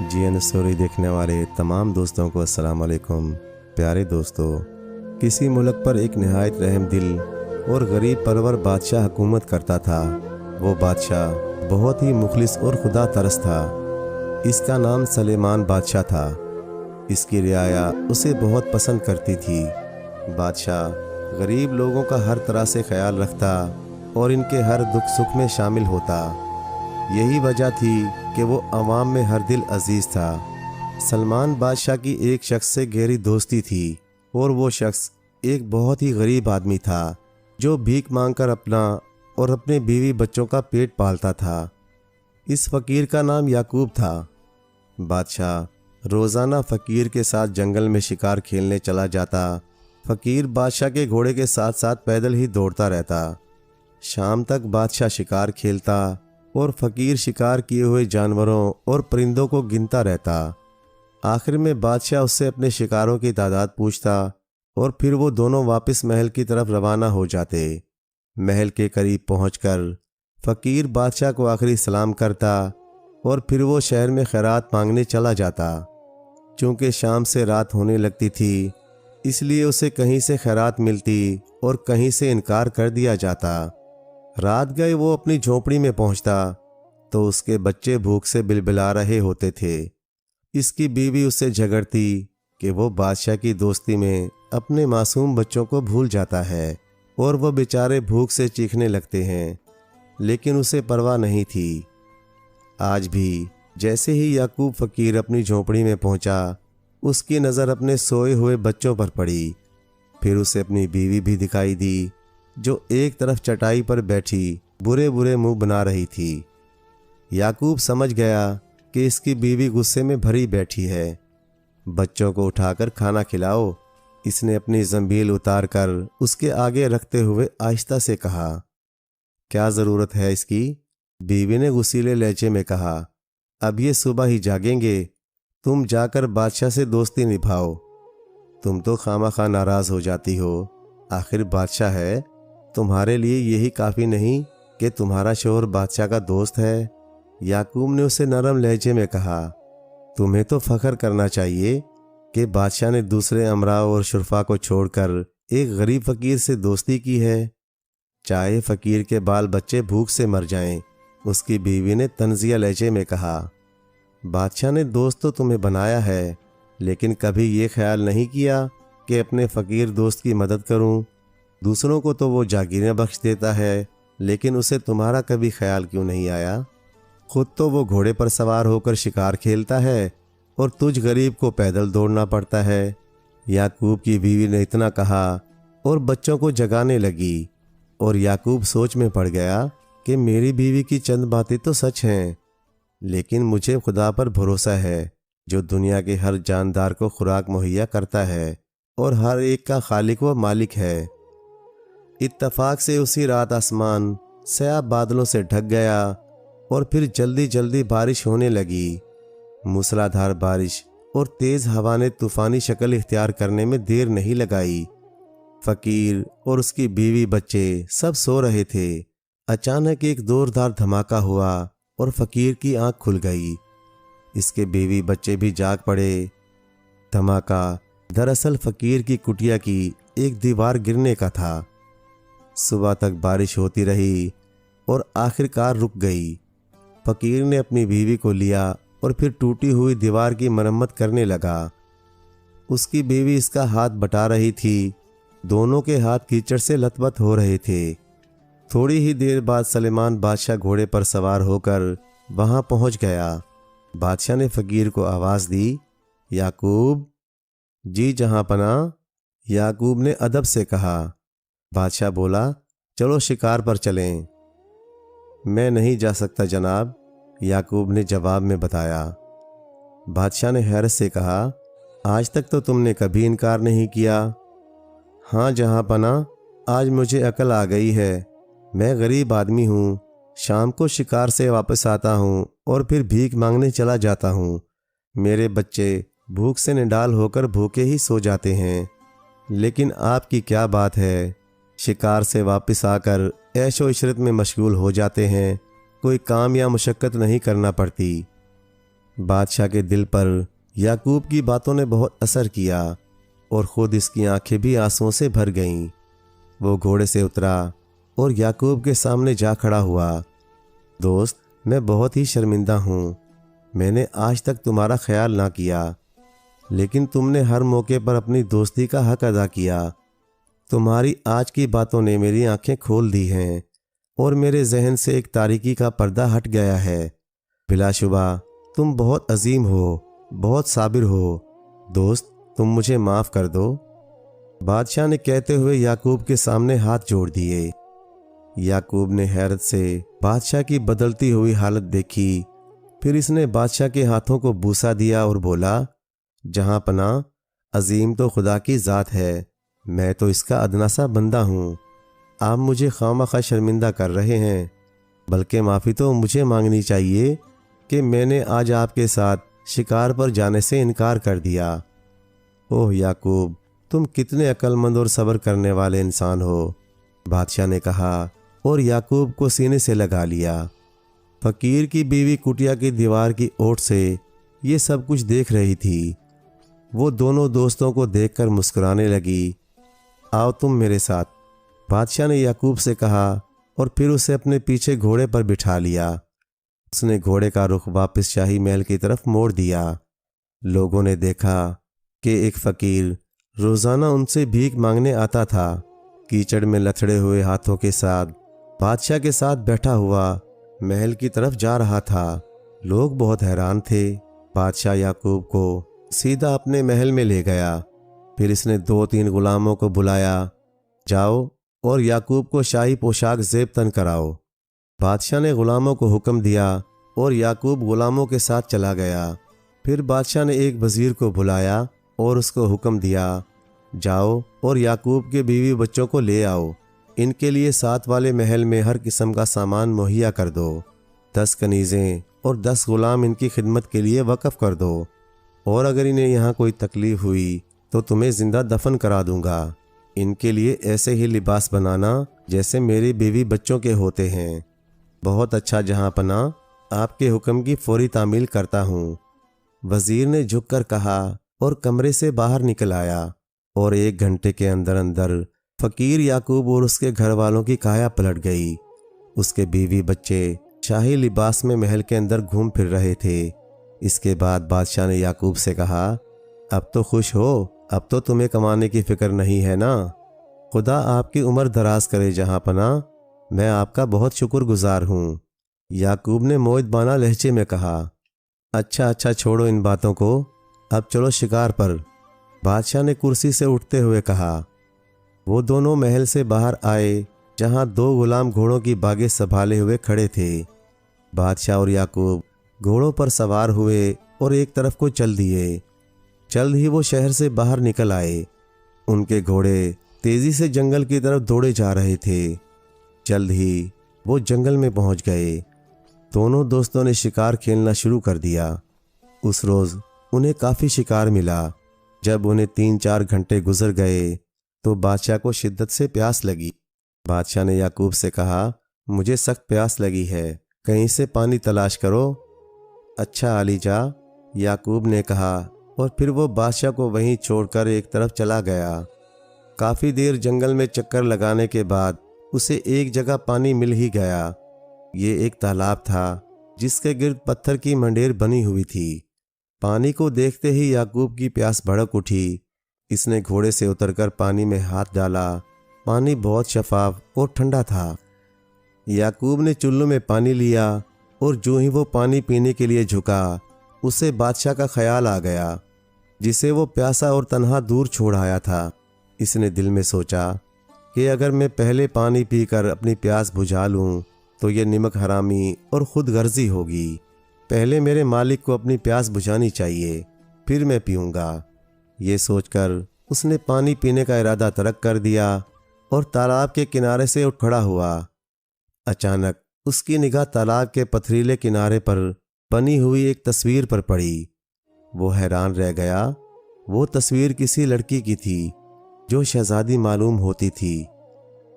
جی N story دیکھنے والے تمام دوستوں کو السلام علیکم۔ پیارے دوستو، کسی ملک پر ایک نہایت رحم دل اور غریب پرور بادشاہ حکومت کرتا تھا۔ وہ بادشاہ بہت ہی مخلص اور خدا ترس تھا۔ اس کا نام سلیمان بادشاہ تھا۔ اس کی رعایا اسے بہت پسند کرتی تھی۔ بادشاہ غریب لوگوں کا ہر طرح سے خیال رکھتا اور ان کے ہر دکھ سکھ میں شامل ہوتا۔ یہی وجہ تھی کہ وہ عوام میں ہر دل عزیز تھا۔ سلمان بادشاہ کی ایک شخص سے گہری دوستی تھی اور وہ شخص ایک بہت ہی غریب آدمی تھا جو بھیک مانگ کر اپنا اور اپنے بیوی بچوں کا پیٹ پالتا تھا۔ اس فقیر کا نام یعقوب تھا۔ بادشاہ روزانہ فقیر کے ساتھ جنگل میں شکار کھیلنے چلا جاتا۔ فقیر بادشاہ کے گھوڑے کے ساتھ ساتھ پیدل ہی دوڑتا رہتا۔ شام تک بادشاہ شکار کھیلتا اور فقیر شکار کیے ہوئے جانوروں اور پرندوں کو گنتا رہتا۔ آخر میں بادشاہ اس سے اپنے شکاروں کی تعداد پوچھتا اور پھر وہ دونوں واپس محل کی طرف روانہ ہو جاتے۔ محل کے قریب پہنچ کر فقیر بادشاہ کو آخری سلام کرتا اور پھر وہ شہر میں خیرات مانگنے چلا جاتا۔ چونکہ شام سے رات ہونے لگتی تھی، اس لیے اسے کہیں سے خیرات ملتی اور کہیں سے انکار کر دیا جاتا۔ رات گئے وہ اپنی جھونپڑی میں پہنچتا تو اس کے بچے بھوک سے بلبلا رہے ہوتے تھے۔ اس کی بیوی اس سے جھگڑتی کہ وہ بادشاہ کی دوستی میں اپنے معصوم بچوں کو بھول جاتا ہے اور وہ بیچارے بھوک سے چیخنے لگتے ہیں، لیکن اسے پرواہ نہیں تھی۔ آج بھی جیسے ہی یعقوب فقیر اپنی جھونپڑی میں پہنچا، اس کی نظر اپنے سوئے ہوئے بچوں پر پڑی۔ پھر اسے اپنی بیوی بھی دکھائی دی جو ایک طرف چٹائی پر بیٹھی برے برے منہ بنا رہی تھی۔ یعقوب سمجھ گیا کہ اس کی بیوی غصے میں بھری بیٹھی ہے۔ بچوں کو اٹھا کر کھانا کھلاؤ، اس نے اپنی زنبیل اتار کر اس کے آگے رکھتے ہوئے آہستہ سے کہا۔ کیا ضرورت ہے اس کی؟ بیوی نے غصیلے لہجے میں کہا۔ اب یہ صبح ہی جاگیں گے، تم جا کر بادشاہ سے دوستی نبھاؤ۔ تم تو خواہ ناراض ہو جاتی ہو، آخر بادشاہ ہے، تمہارے لیے یہی کافی نہیں کہ تمہارا شوہر بادشاہ کا دوست ہے؟ یعقوب نے اسے نرم لہجے میں کہا۔ تمہیں تو فخر کرنا چاہیے کہ بادشاہ نے دوسرے امراء اور شرفا کو چھوڑ کر ایک غریب فقیر سے دوستی کی ہے۔ چاہے فقیر کے بال بچے بھوک سے مر جائیں، اس کی بیوی نے طنزیہ لہجے میں کہا۔ بادشاہ نے دوست تو تمہیں بنایا ہے، لیکن کبھی یہ خیال نہیں کیا کہ اپنے فقیر دوست کی مدد کروں؟ دوسروں کو تو وہ جاگیریں بخش دیتا ہے، لیکن اسے تمہارا کبھی خیال کیوں نہیں آیا؟ خود تو وہ گھوڑے پر سوار ہو کر شکار کھیلتا ہے اور تجھ غریب کو پیدل دوڑنا پڑتا ہے۔ یعقوب کی بیوی نے اتنا کہا اور بچوں کو جگانے لگی، اور یعقوب سوچ میں پڑ گیا کہ میری بیوی کی چند باتیں تو سچ ہیں، لیکن مجھے خدا پر بھروسہ ہے جو دنیا کے ہر جاندار کو خوراک مہیا کرتا ہے اور ہر ایک کا خالق و مالک ہے۔ اتفاق سے اسی رات آسمان سیاہ بادلوں سے ڈھک گیا اور پھر جلدی جلدی بارش ہونے لگی۔ موسلادھار بارش اور تیز ہوا نے طوفانی شکل اختیار کرنے میں دیر نہیں لگائی۔ فقیر اور اس کی بیوی بچے سب سو رہے تھے۔ اچانک ایک زوردار دھماکہ ہوا اور فقیر کی آنکھ کھل گئی۔ اس کے بیوی بچے بھی جاگ پڑے۔ دھماکہ دراصل فقیر کی کٹیا کی ایک دیوار گرنے کا تھا۔ صبح تک بارش ہوتی رہی اور آخر کار رک گئی۔ فقیر نے اپنی بیوی کو لیا اور پھر ٹوٹی ہوئی دیوار کی مرمت کرنے لگا۔ اس کی بیوی اس کا ہاتھ بٹا رہی تھی۔ دونوں کے ہاتھ کیچڑ سے لت پت ہو رہے تھے۔ تھوڑی ہی دیر بعد سلیمان بادشاہ گھوڑے پر سوار ہو کر وہاں پہنچ گیا۔ بادشاہ نے فقیر کو آواز دی، یعقوب۔ جی جہاں پناہ، یعقوب نے ادب سے کہا۔ بادشاہ بولا، چلو شکار پر چلیں۔ میں نہیں جا سکتا جناب، یعقوب نے جواب میں بتایا۔ بادشاہ نے حیرت سے کہا، آج تک تو تم نے کبھی انکار نہیں کیا۔ ہاں جہاں پناہ، آج مجھے عقل آ گئی ہے۔ میں غریب آدمی ہوں، شام کو شکار سے واپس آتا ہوں اور پھر بھیک مانگنے چلا جاتا ہوں۔ میرے بچے بھوک سے نڈال ہو کر بھوکے ہی سو جاتے ہیں، لیکن آپ کی کیا بات ہے، شکار سے واپس آ کر عیش و عشرت میں مشغول ہو جاتے ہیں، کوئی کام یا مشقت نہیں کرنا پڑتی۔ بادشاہ کے دل پر یعقوب کی باتوں نے بہت اثر کیا اور خود اس کی آنکھیں بھی آنسوؤں سے بھر گئیں۔ وہ گھوڑے سے اترا اور یعقوب کے سامنے جا کھڑا ہوا۔ دوست، میں بہت ہی شرمندہ ہوں۔ میں نے آج تک تمہارا خیال نہ کیا، لیکن تم نے ہر موقع پر اپنی دوستی کا حق ادا کیا۔ تمہاری آج کی باتوں نے میری آنکھیں کھول دی ہیں اور میرے ذہن سے ایک تاریکی کا پردہ ہٹ گیا ہے۔ بلا شبہ تم بہت عظیم ہو، بہت صابر ہو۔ دوست، تم مجھے معاف کر دو۔ بادشاہ نے کہتے ہوئے یعقوب کے سامنے ہاتھ جوڑ دیے۔ یعقوب نے حیرت سے بادشاہ کی بدلتی ہوئی حالت دیکھی، پھر اس نے بادشاہ کے ہاتھوں کو بوسہ دیا اور بولا، جہاں پناہ، عظیم تو خدا کی ذات ہے، میں تو اس کا ادنا سا بندہ ہوں۔ آپ مجھے خواہ شرمندہ کر رہے ہیں، بلکہ معافی تو مجھے مانگنی چاہیے کہ میں نے آج آپ کے ساتھ شکار پر جانے سے انکار کر دیا۔ اوہ یعقوب، تم کتنے عقل مند اور صبر کرنے والے انسان ہو، بادشاہ نے کہا اور یعقوب کو سینے سے لگا لیا۔ فقیر کی بیوی کٹیا کی دیوار کی اوٹ سے یہ سب کچھ دیکھ رہی تھی۔ وہ دونوں دوستوں کو دیکھ کر مسکرانے لگی۔ آؤ تم میرے ساتھ، بادشاہ نے یعقوب سے کہا اور پھر اسے اپنے پیچھے گھوڑے پر بٹھا لیا۔ اس نے گھوڑے کا رخ واپس شاہی محل کی طرف موڑ دیا۔ لوگوں نے دیکھا کہ ایک فقیر روزانہ ان سے بھیک مانگنے آتا تھا، کیچڑ میں لتھڑے ہوئے ہاتھوں کے ساتھ بادشاہ کے ساتھ بیٹھا ہوا محل کی طرف جا رہا تھا۔ لوگ بہت حیران تھے۔ بادشاہ یعقوب کو سیدھا اپنے محل میں لے گیا۔ پھر اس نے 2-3 غلاموں کو بلایا، جاؤ اور یعقوب کو شاہی پوشاک زیب تن کراؤ۔ بادشاہ نے غلاموں کو حکم دیا اور یعقوب غلاموں کے ساتھ چلا گیا۔ پھر بادشاہ نے ایک وزیر کو بلایا اور اس کو حکم دیا، جاؤ اور یعقوب کے بیوی بچوں کو لے آؤ، ان کے لیے ساتھ والے محل میں ہر قسم کا سامان مہیا کر دو، 10 کنیزیں اور 10 غلام ان کی خدمت کے لیے وقف کر دو، اور اگر انہیں یہاں کوئی تکلیف ہوئی تو تمہیں زندہ دفن کرا دوں گا۔ ان کے لیے ایسے ہی لباس بنانا جیسے میری بیوی بچوں کے ہوتے ہیں۔ بہت اچھا جہاں پناہ، آپ کے حکم کی فوری تعمیل کرتا ہوں۔ وزیر نے جھک کر کہا اور کمرے سے باہر نکل آیا، اور 1 گھنٹے کے اندر اندر فقیر یعقوب اور اس کے گھر والوں کی کایا پلٹ گئی۔ اس کے بیوی بچے شاہی لباس میں محل کے اندر گھوم پھر رہے تھے۔ اس کے بعد بادشاہ نے یعقوب سے کہا، اب تو خوش ہو، اب تو تمہیں کمانے کی فکر نہیں ہے نا؟ خدا آپ کی عمر دراز کرے جہاں پناہ، میں آپ کا بہت شکر گزار ہوں۔ یعقوب نے معدبانہ لہجے میں کہا، اچھا چھوڑو ان باتوں کو، اب چلو شکار پر۔ بادشاہ نے کرسی سے اٹھتے ہوئے کہا۔ وہ دونوں محل سے باہر آئے جہاں 2 غلام گھوڑوں کی باگیں سنبھالے ہوئے کھڑے تھے۔ بادشاہ اور یعقوب گھوڑوں پر سوار ہوئے اور ایک طرف کو چل دیے۔ جلد ہی وہ شہر سے باہر نکل آئے۔ ان کے گھوڑے تیزی سے جنگل کی طرف دوڑے جا رہے تھے۔ جلد ہی وہ جنگل میں پہنچ گئے۔ دونوں دوستوں نے شکار کھیلنا شروع کر دیا۔ اس روز انہیں کافی شکار ملا۔ جب انہیں 3-4 گھنٹے گزر گئے تو بادشاہ کو شدت سے پیاس لگی۔ بادشاہ نے یعقوب سے کہا، مجھے سخت پیاس لگی ہے، کہیں سے پانی تلاش کرو۔ اچھا علی جا، یعقوب نے کہا، اور پھر وہ بادشاہ کو وہیں چھوڑ کر ایک طرف چلا گیا۔ کافی دیر جنگل میں چکر لگانے کے بعد اسے ایک جگہ پانی مل ہی گیا۔ یہ ایک تالاب تھا جس کے گرد پتھر کی منڈیر بنی ہوئی تھی۔ پانی کو دیکھتے ہی یعقوب کی پیاس بھڑک اٹھی۔ اس نے گھوڑے سے اتر کر پانی میں ہاتھ ڈالا۔ پانی بہت شفاف اور ٹھنڈا تھا۔ یعقوب نے چلو میں پانی لیا اور جو ہی وہ پانی پینے کے لیے جھکا، اسے بادشاہ کا خیال آ گیا، جسے وہ پیاسا اور تنہا دور چھوڑ آیا تھا۔ اس نے دل میں سوچا کہ اگر میں پہلے پانی پی کر اپنی پیاس بجھا لوں تو یہ نمک حرامی اور خود غرضی ہوگی۔ پہلے میرے مالک کو اپنی پیاس بجھانی چاہیے، پھر میں پیوں گا۔ یہ سوچ کر اس نے پانی پینے کا ارادہ ترک کر دیا اور تالاب کے کنارے سے اٹھ کھڑا ہوا۔ اچانک اس کی نگاہ تالاب کے پتھریلے کنارے پر بنی ہوئی ایک تصویر پر پڑی۔ وہ حیران رہ گیا۔ وہ تصویر کسی لڑکی کی تھی جو شہزادی معلوم ہوتی تھی۔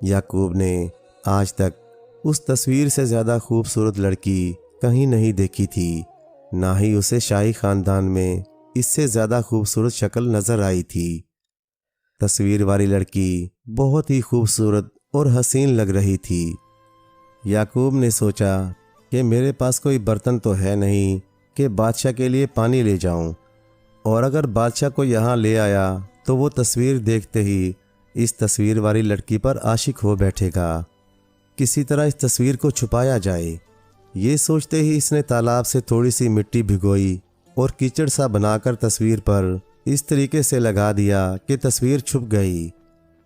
یعقوب نے آج تک اس تصویر سے زیادہ خوبصورت لڑکی کہیں نہیں دیکھی تھی۔ نہ ہی اسے شاہی خاندان میں اس سے زیادہ خوبصورت شکل نظر آئی تھی۔ تصویر والی لڑکی بہت ہی خوبصورت اور حسین لگ رہی تھی۔ یعقوب نے سوچا کہ میرے پاس کوئی برتن تو ہے نہیں کہ بادشاہ کے لیے پانی لے جاؤں، اور اگر بادشاہ کو یہاں لے آیا تو وہ تصویر دیکھتے ہی اس تصویر والی لڑکی پر عاشق ہو بیٹھے گا۔ کسی طرح اس تصویر کو چھپایا جائے۔ یہ سوچتے ہی اس نے تالاب سے تھوڑی سی مٹی بھگوئی اور کیچڑ سا بنا کر تصویر پر اس طریقے سے لگا دیا کہ تصویر چھپ گئی۔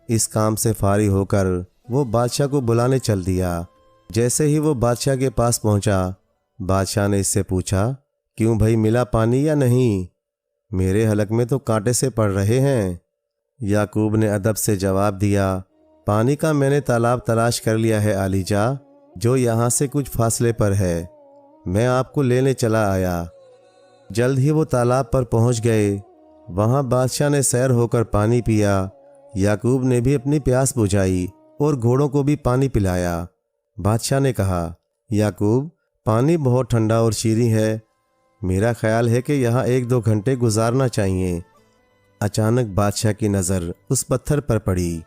اس کام سے فارغ ہو کر وہ بادشاہ کو بلانے چل دیا۔ جیسے ہی وہ بادشاہ کے پاس پہنچا، بادشاہ نے اس سے پوچھا، کیوں بھائی، ملا پانی یا نہیں؟ میرے حلق میں تو کانٹے سے پڑ رہے ہیں۔ یعقوب نے ادب سے جواب دیا، پانی کا میں نے تالاب تلاش کر لیا ہے عالی جا، جو یہاں سے کچھ فاصلے پر ہے۔ میں آپ کو لینے چلا آیا۔ جلد ہی وہ تالاب پر پہنچ گئے۔ وہاں بادشاہ نے سیر ہو کر پانی پیا۔ یعقوب نے بھی اپنی پیاس بجھائی اور گھوڑوں کو بھی پانی پلایا۔ بادشاہ نے کہا، یعقوب، پانی بہت ٹھنڈا اور شیریں ہے، میرا خیال ہے کہ یہاں 1-2 گھنٹے گزارنا چاہیے۔ اچانک بادشاہ کی نظر اس پتھر پر پڑی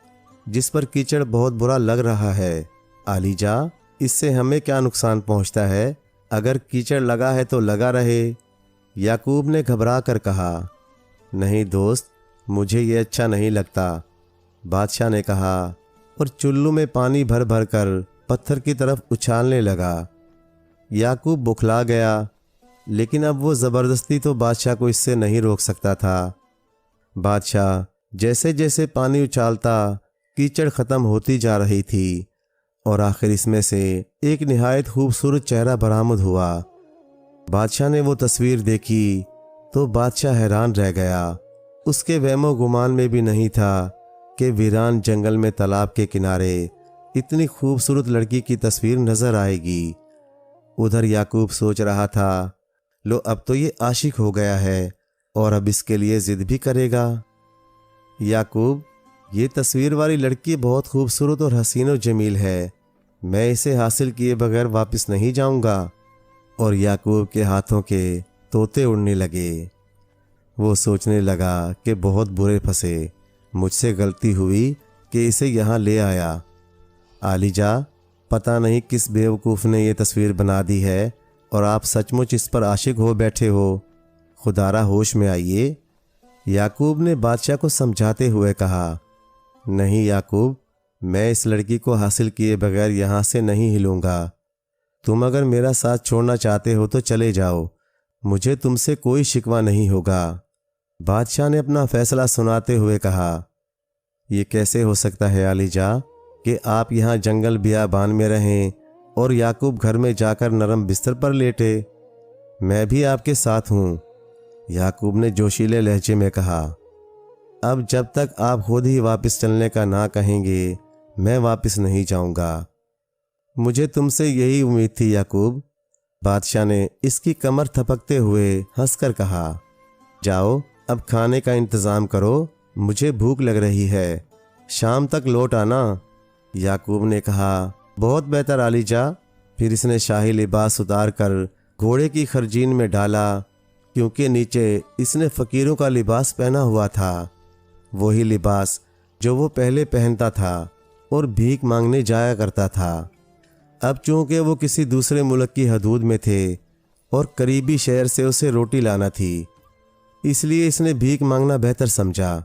جس پر کیچڑ بہت برا لگ رہا ہے۔ عالی جا، اس سے ہمیں کیا نقصان پہنچتا ہے؟ اگر کیچڑ لگا ہے تو لگا رہے۔ یعقوب نے گھبرا کر کہا، نہیں دوست، مجھے یہ اچھا نہیں لگتا۔ بادشاہ نے کہا، اور چلو میں پانی بھر بھر کر پتھر کی طرف اچھالنے لگا۔ یعقوب بکھلا گیا، لیکن اب وہ زبردستی تو بادشاہ کو اس سے نہیں روک سکتا تھا۔ بادشاہ جیسے جیسے پانی اچھالتا، کیچڑ ختم ہوتی جا رہی تھی، اور آخر اس میں سے ایک نہایت خوبصورت چہرہ برآمد ہوا۔ بادشاہ نے وہ تصویر دیکھی تو بادشاہ حیران رہ گیا۔ اس کے وہم و گمان میں بھی نہیں تھا کہ ویران جنگل میں تالاب کے کنارے اتنی خوبصورت لڑکی کی تصویر نظر آئے گی۔ ادھر یعقوب سوچ رہا تھا، لو اب تو یہ عاشق ہو گیا ہے اور اب اس کے لیے ضد بھی کرے گا۔ یعقوب، یہ تصویر والی لڑکی بہت خوبصورت اور حسین و جمیل ہے، میں اسے حاصل کیے بغیر واپس نہیں جاؤں گا۔ اور یعقوب کے ہاتھوں کے طوطے اڑنے لگے۔ وہ سوچنے لگا کہ بہت برے پھنسے، مجھ سے غلطی ہوئی کہ اسے یہاں لے آیا۔ عالی جا، پتہ نہیں کس بیوقوف نے یہ تصویر بنا دی ہے اور آپ سچ مچ اس پر عاشق ہو بیٹھے ہو، خدارا ہوش میں آئیے۔ یعقوب نے بادشاہ کو سمجھاتے ہوئے کہا، نہیں یعقوب، میں اس لڑکی کو حاصل کیے بغیر یہاں سے نہیں ہلوں گا۔ تم اگر میرا ساتھ چھوڑنا چاہتے ہو تو چلے جاؤ، مجھے تم سے کوئی شکوہ نہیں ہوگا۔ بادشاہ نے اپنا فیصلہ سناتے ہوئے کہا، یہ کیسے ہو سکتا ہے عالی جا کہ آپ یہاں جنگل بیابان میں رہیں اور یعقوب گھر میں جا کر نرم بستر پر لیٹے؟ میں بھی آپ کے ساتھ ہوں۔ یعقوب نے جوشیلے لہجے میں کہا، اب جب تک آپ خود ہی واپس چلنے کا نہ کہیں گے میں واپس نہیں جاؤں گا۔ مجھے تم سے یہی امید تھی یعقوب۔ بادشاہ نے اس کی کمر تھپکتے ہوئے ہنس کر کہا، جاؤ اب کھانے کا انتظام کرو، مجھے بھوک لگ رہی ہے، شام تک لوٹ آنا۔ یعقوب نے کہا، بہت بہتر عالی جا۔ پھر اس نے شاہی لباس اتار کر گھوڑے کی خرجین میں ڈالا، کیونکہ نیچے اس نے فقیروں کا لباس پہنا ہوا تھا، وہی لباس جو وہ پہلے پہنتا تھا اور بھیک مانگنے جایا کرتا تھا۔ اب چونکہ وہ کسی دوسرے ملک کی حدود میں تھے اور قریبی شہر سے اسے روٹی لانا تھی، اس لیے اس نے بھیک مانگنا بہتر سمجھا۔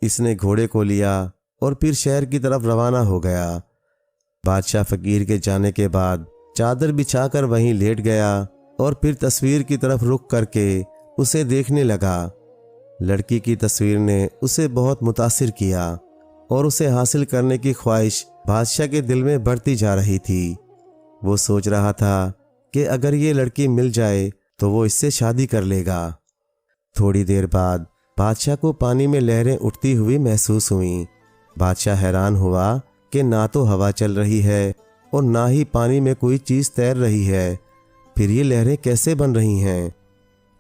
اس نے گھوڑے کو لیا اور پھر شہر کی طرف روانہ ہو گیا۔ بادشاہ فقیر کے جانے کے بعد چادر بچھا کر وہیں لیٹ گیا اور پھر تصویر کی طرف رخ کر کے اسے دیکھنے لگا۔ لڑکی کی تصویر نے اسے بہت متاثر کیا اور اسے حاصل کرنے کی خواہش بادشاہ کے دل میں بڑھتی جا رہی تھی۔ وہ سوچ رہا تھا کہ اگر یہ لڑکی مل جائے تو وہ اس سے شادی کر لے گا۔ تھوڑی دیر بعد بادشاہ کو پانی میں لہریں اٹھتی ہوئی محسوس ہوئیں۔ بادشاہ حیران ہوا کہ نہ تو ہوا چل رہی ہے اور نہ ہی پانی میں کوئی چیز تیر رہی ہے، پھر یہ لہریں کیسے بن رہی ہیں؟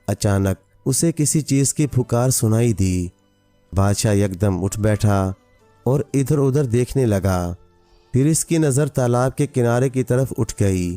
اچانک اسے کسی چیز کی پھکار سنائی دی۔ بادشاہ یکدم اٹھ بیٹھا اور ادھر ادھر دیکھنے لگا۔ پھر اس کی نظر تالاب کے کنارے کی طرف اٹھ گئی۔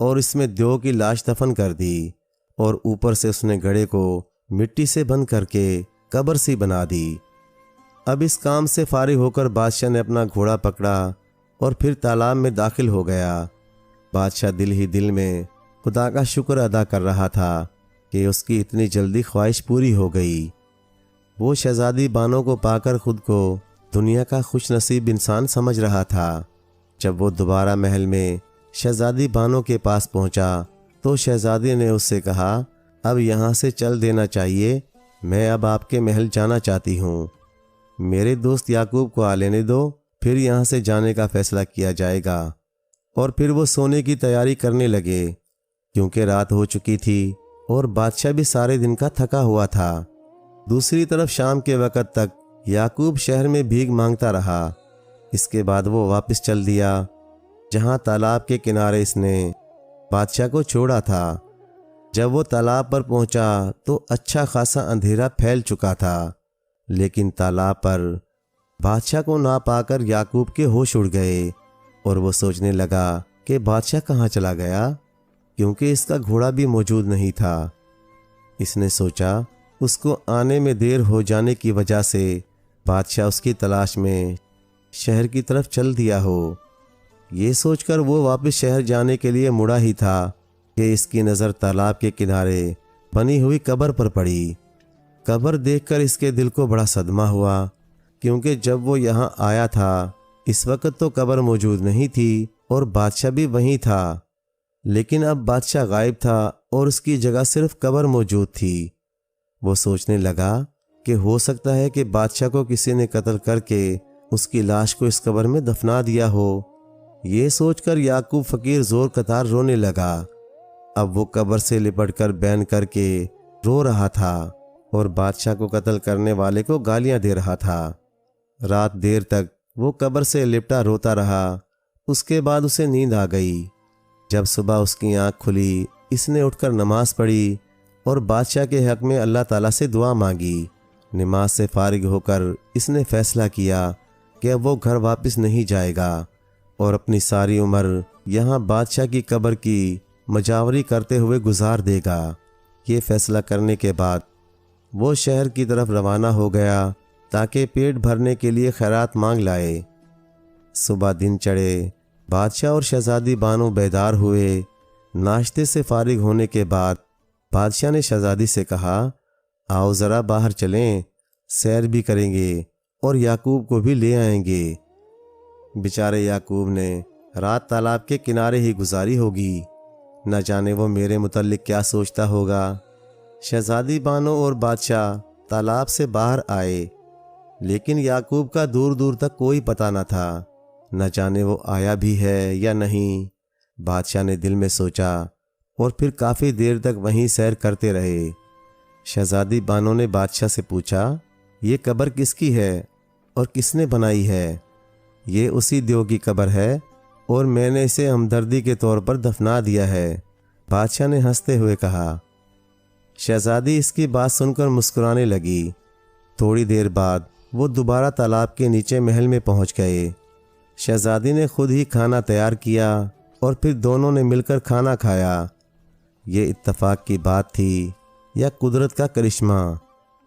اور اس میں دیو کی لاش دفن کر دی، اور اوپر سے اس نے گڑھے کو مٹی سے بند کر کے قبر سی بنا دی۔ اب اس کام سے فارغ ہو کر بادشاہ نے اپنا گھوڑا پکڑا اور پھر تالاب میں داخل ہو گیا۔ بادشاہ دل ہی دل میں خدا کا شکر ادا کر رہا تھا کہ اس کی اتنی جلدی خواہش پوری ہو گئی۔ وہ شہزادی بانو کو پا کر خود کو دنیا کا خوش نصیب انسان سمجھ رہا تھا۔ جب وہ دوبارہ محل میں شہزادی بانو کے پاس پہنچا تو شہزادی نے اس سے کہا، اب یہاں سے چل دینا چاہیے، میں اب آپ کے محل جانا چاہتی ہوں۔ میرے دوست یعقوب کو آ لینے دو، پھر یہاں سے جانے کا فیصلہ کیا جائے گا۔ اور پھر وہ سونے کی تیاری کرنے لگے، کیونکہ رات ہو چکی تھی اور بادشاہ بھی سارے دن کا تھکا ہوا تھا۔ دوسری طرف شام کے وقت تک یعقوب شہر میں بھیک مانگتا رہا۔ اس کے بعد وہ واپس چل دیا جہاں تالاب کے کنارے اس نے بادشاہ کو چھوڑا تھا۔ جب وہ تالاب پر پہنچا تو اچھا خاصا اندھیرا پھیل چکا تھا، لیکن تالاب پر بادشاہ کو نہ پا کر یعقوب کے ہوش اڑ گئے اور وہ سوچنے لگا کہ بادشاہ کہاں چلا گیا، کیونکہ اس کا گھوڑا بھی موجود نہیں تھا۔ اس نے سوچا اس کو آنے میں دیر ہو جانے کی وجہ سے بادشاہ اس کی تلاش میں شہر کی طرف چل دیا ہو۔ یہ سوچ کر وہ واپس شہر جانے کے لیے مڑا ہی تھا کہ اس کی نظر تالاب کے کنارے بنی ہوئی قبر پر پڑی۔ قبر دیکھ کر اس کے دل کو بڑا صدمہ ہوا، کیونکہ جب وہ یہاں آیا تھا اس وقت تو قبر موجود نہیں تھی اور بادشاہ بھی وہیں تھا، لیکن اب بادشاہ غائب تھا اور اس کی جگہ صرف قبر موجود تھی۔ وہ سوچنے لگا کہ ہو سکتا ہے کہ بادشاہ کو کسی نے قتل کر کے اس کی لاش کو اس قبر میں دفنا دیا ہو۔ یہ سوچ کر یعقوب فقیر زور قطار رونے لگا۔ اب وہ قبر سے لپٹ کر بین کر کے رو رہا تھا اور بادشاہ کو قتل کرنے والے کو گالیاں دے رہا تھا۔ رات دیر تک وہ قبر سے لپٹا روتا رہا۔ اس کے بعد اسے نیند آ گئی۔ جب صبح اس کی آنکھ کھلی، اس نے اٹھ کر نماز پڑھی اور بادشاہ کے حق میں اللہ تعالیٰ سے دعا مانگی۔ نماز سے فارغ ہو کر اس نے فیصلہ کیا کہ اب وہ گھر واپس نہیں جائے گا اور اپنی ساری عمر یہاں بادشاہ کی قبر کی مجاوری کرتے ہوئے گزار دے گا۔ یہ فیصلہ کرنے کے بعد وہ شہر کی طرف روانہ ہو گیا تاکہ پیٹ بھرنے کے لیے خیرات مانگ لائے۔ صبح دن چڑھے، بادشاہ اور شہزادی بانو بیدار ہوئے۔ ناشتے سے فارغ ہونے کے بعد بادشاہ نے شہزادی سے کہا، آؤ ذرا باہر چلیں، سیر بھی کریں گے اور یعقوب کو بھی لے آئیں گے۔ بیچارے یعقوب نے رات تالاب کے کنارے ہی گزاری ہوگی، نہ جانے وہ میرے متعلق کیا سوچتا ہوگا۔ شہزادی بانو اور بادشاہ تالاب سے باہر آئے، لیکن یعقوب کا دور دور تک کوئی پتہ نہ تھا، نہ جانے وہ آیا بھی ہے یا نہیں۔ بادشاہ نے دل میں سوچا اور پھر کافی دیر تک وہیں سیر کرتے رہے۔ شہزادی بانو نے بادشاہ سے پوچھا، یہ قبر کس کی ہے اور کس نے بنائی ہے؟ یہ اسی دیو کی قبر ہے اور میں نے اسے ہمدردی کے طور پر دفنا دیا ہے، بادشاہ نے ہنستے ہوئے کہا۔ شہزادی اس کی بات سن کر مسکرانے لگی۔ تھوڑی دیر بعد وہ دوبارہ تالاب کے نیچے محل میں پہنچ گئے۔ شہزادی نے خود ہی کھانا تیار کیا اور پھر دونوں نے مل کر کھانا کھایا۔ یہ اتفاق کی بات تھی یا قدرت کا کرشمہ؟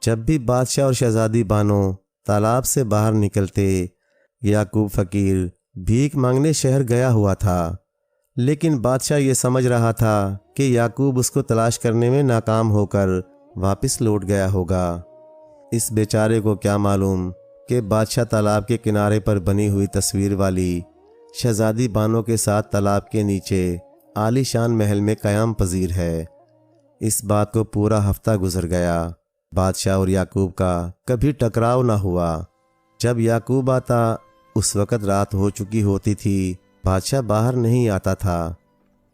جب بھی بادشاہ اور شہزادی بانو تالاب سے باہر نکلتے، یعقوب فقیر بھیک مانگنے شہر گیا ہوا تھا، لیکن بادشاہ یہ سمجھ رہا تھا کہ یعقوب اس کو تلاش کرنے میں ناکام ہو کر واپس لوٹ گیا ہوگا۔ اس بیچارے کو کیا معلوم کہ بادشاہ تالاب کے کنارے پر بنی ہوئی تصویر والی شہزادی بانو کے ساتھ تالاب کے نیچے عالی شان محل میں قیام پذیر ہے۔ اس بات کو پورا ہفتہ گزر گیا۔ بادشاہ اور یعقوب کا کبھی ٹکراؤ نہ ہوا۔ جب یعقوب آتا اس وقت رات ہو چکی ہوتی تھی، بادشاہ باہر نہیں آتا تھا،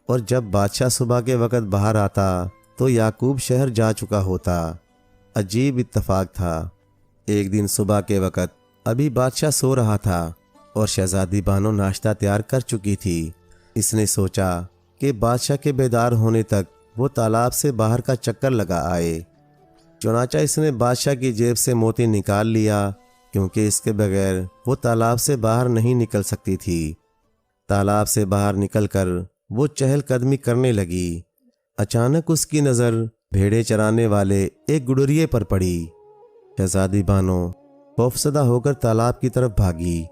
اور جب بادشاہ صبح کے وقت باہر آتا تو یعقوب شہر جا چکا ہوتا۔ عجیب اتفاق تھا۔ ایک دن صبح کے وقت ابھی بادشاہ سو رہا تھا اور شہزادی بانو ناشتہ تیار کر چکی تھی۔ اس نے سوچا کہ بادشاہ کے بیدار ہونے تک وہ تالاب سے باہر کا چکر لگا آئے۔ چنانچہ اس نے بادشاہ کی جیب سے موتی نکال لیا، کیونکہ اس کے بغیر وہ تالاب سے باہر نہیں نکل سکتی تھی۔ تالاب سے باہر نکل کر وہ چہل قدمی کرنے لگی۔ اچانک اس کی نظر بھیڑیں چرانے والے ایک گڈریے پر پڑی۔ شہزادی بانو خوفزدہ ہو کر تالاب کی طرف بھاگی۔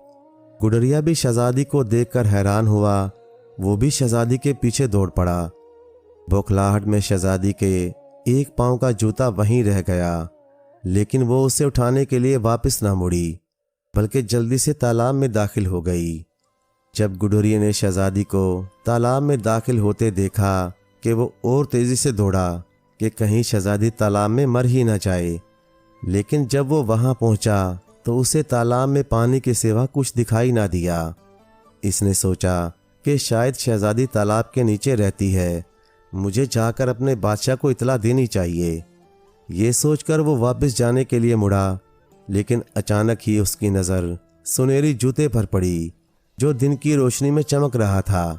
گڈریا بھی شہزادی کو دیکھ کر حیران ہوا، وہ بھی شہزادی کے پیچھے دوڑ پڑا۔ بوکھلاہٹ میں شہزادی کے ایک پاؤں کا جوتا وہیں رہ گیا، لیکن وہ اسے اٹھانے کے لیے واپس نہ مڑی بلکہ جلدی سے تالاب میں داخل ہو گئی۔ جب گڈریے نے شہزادی کو تالاب میں داخل ہوتے دیکھا کہ وہ اور تیزی سے دوڑا کہ کہیں شہزادی تالاب میں مر ہی نہ جائے، لیکن جب وہ وہاں پہنچا تو اسے تالاب میں پانی کے سوا کچھ دکھائی نہ دیا۔ اس نے سوچا کہ شاید شہزادی تالاب کے نیچے رہتی ہے، مجھے جا کر اپنے بادشاہ کو اطلاع دینی چاہیے۔ یہ سوچ کر وہ واپس جانے کے لیے مڑا، لیکن اچانک ہی اس کی نظر سنہری جوتے پر پڑی جو دن کی روشنی میں چمک رہا تھا۔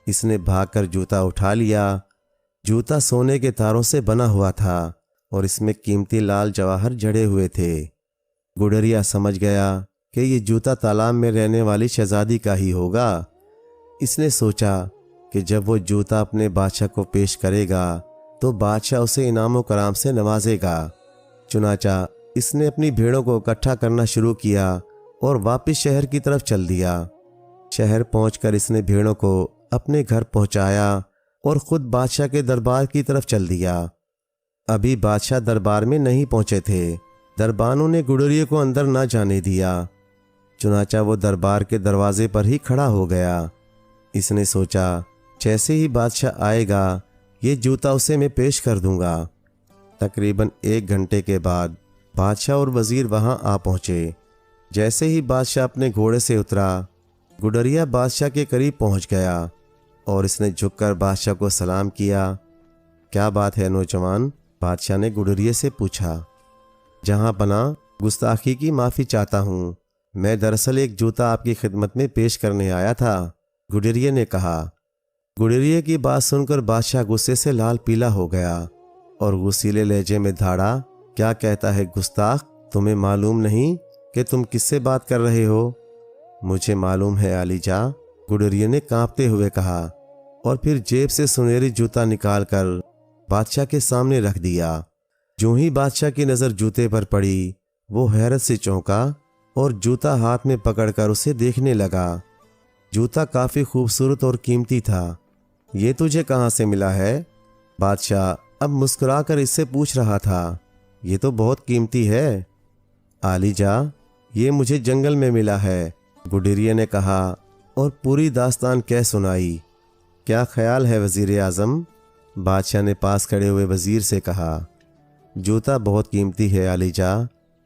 اس نے بھاگ کر جوتا اٹھا لیا۔ جوتا سونے کے تاروں سے بنا ہوا تھا اور اس میں قیمتی لال جواہر جڑے ہوئے تھے۔ گڈریا سمجھ گیا کہ یہ جوتا تالاب میں رہنے والی شہزادی کا ہی ہوگا۔ اس نے سوچا کہ جب وہ جوتا اپنے بادشاہ کو پیش کرے گا تو بادشاہ اسے انعام و کرام سے نوازے گا۔ چنانچہ اس نے اپنی بھیڑوں کو اکٹھا کرنا شروع کیا اور واپس شہر کی طرف چل دیا۔ شہر پہنچ کر اس نے بھیڑوں کو اپنے گھر پہنچایا اور خود بادشاہ کے دربار کی طرف چل دیا۔ ابھی بادشاہ دربار میں نہیں پہنچے تھے، دربانوں نے گڈریے کو اندر نہ جانے دیا۔ چنانچہ وہ دربار کے دروازے پر ہی کھڑا ہو گیا۔ اس نے سوچا جیسے ہی بادشاہ آئے گا یہ جوتا اسے میں پیش کر دوں گا۔ تقریباً 1 گھنٹے کے بعد بادشاہ اور وزیر وہاں آ پہنچے۔ جیسے ہی بادشاہ اپنے گھوڑے سے اترا، گڈریا بادشاہ کے قریب پہنچ گیا اور اس نے جھک کر بادشاہ کو سلام کیا۔ کیا بات ہے نوجوان؟ بادشاہ نے گڈریے سے پوچھا۔ جہاں پناہ، گستاخی کی معافی چاہتا ہوں، میں دراصل ایک جوتا آپ کی خدمت میں پیش کرنے آیا تھا، گڈریے نے کہا۔ گڈریے کی بات سن کر بادشاہ غصے سے لال پیلا ہو گیا اور غصیلے لہجے میں دھاڑا، کیا کہتا ہے گستاخ؟ تمہیں معلوم نہیں کہ تم کس سے بات کر رہے ہو؟ مجھے معلوم ہے عالی جاں، گڈریے نے کانپتے ہوئے کہا، اور پھر جیب سے سنہری جوتا نکال کر بادشاہ کے سامنے رکھ دیا۔ جو ہی بادشاہ کی نظر جوتے پر پڑی، وہ حیرت سے چونکا اور جوتا ہاتھ میں پکڑ کر اسے دیکھنے لگا۔ جوتا کافی خوبصورت اور قیمتی تھا۔ یہ تجھے کہاں سے ملا ہے؟ بادشاہ اب مسکرا کر اس سے پوچھ رہا تھا۔ یہ تو بہت قیمتی ہے عالی جاں، یہ مجھے جنگل میں ملا ہے، گڈریے نے کہا اور پوری داستان کہہ سنائی۔ کیا خیال ہے وزیر اعظم؟ بادشاہ نے پاس کھڑے ہوئے وزیر سے کہا۔ جوتا بہت قیمتی ہے عالی جاں،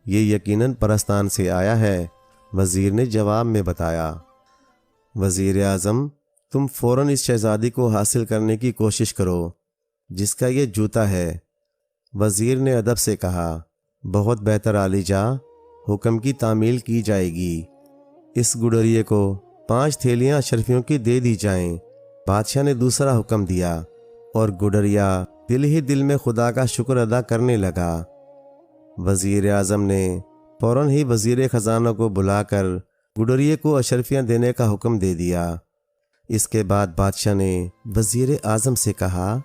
یہ یقیناً پرستان سے آیا ہے، وزیر نے جواب میں بتایا۔ وزیر اعظم، تم فوراً اس شہزادی کو حاصل کرنے کی کوشش کرو جس کا یہ جوتا ہے، وزیر نے ادب سے کہا۔ بہت بہتر عالی جاں، حکم کی تعمیل کی جائے گی۔ اس گڈریے کو 5 تھیلیاں اشرفیوں کی دے دی جائیں، بادشاہ نے دوسرا حکم دیا، اور گڈریا دل ہی دل میں خدا کا شکر ادا کرنے لگا۔ وزیر اعظم نے فوراً ہی وزیر خزانہ کو بلا کر گڈریے کو اشرفیاں دینے کا حکم دے دیا۔ اس کے بعد بادشاہ نے وزیر اعظم سے کہا،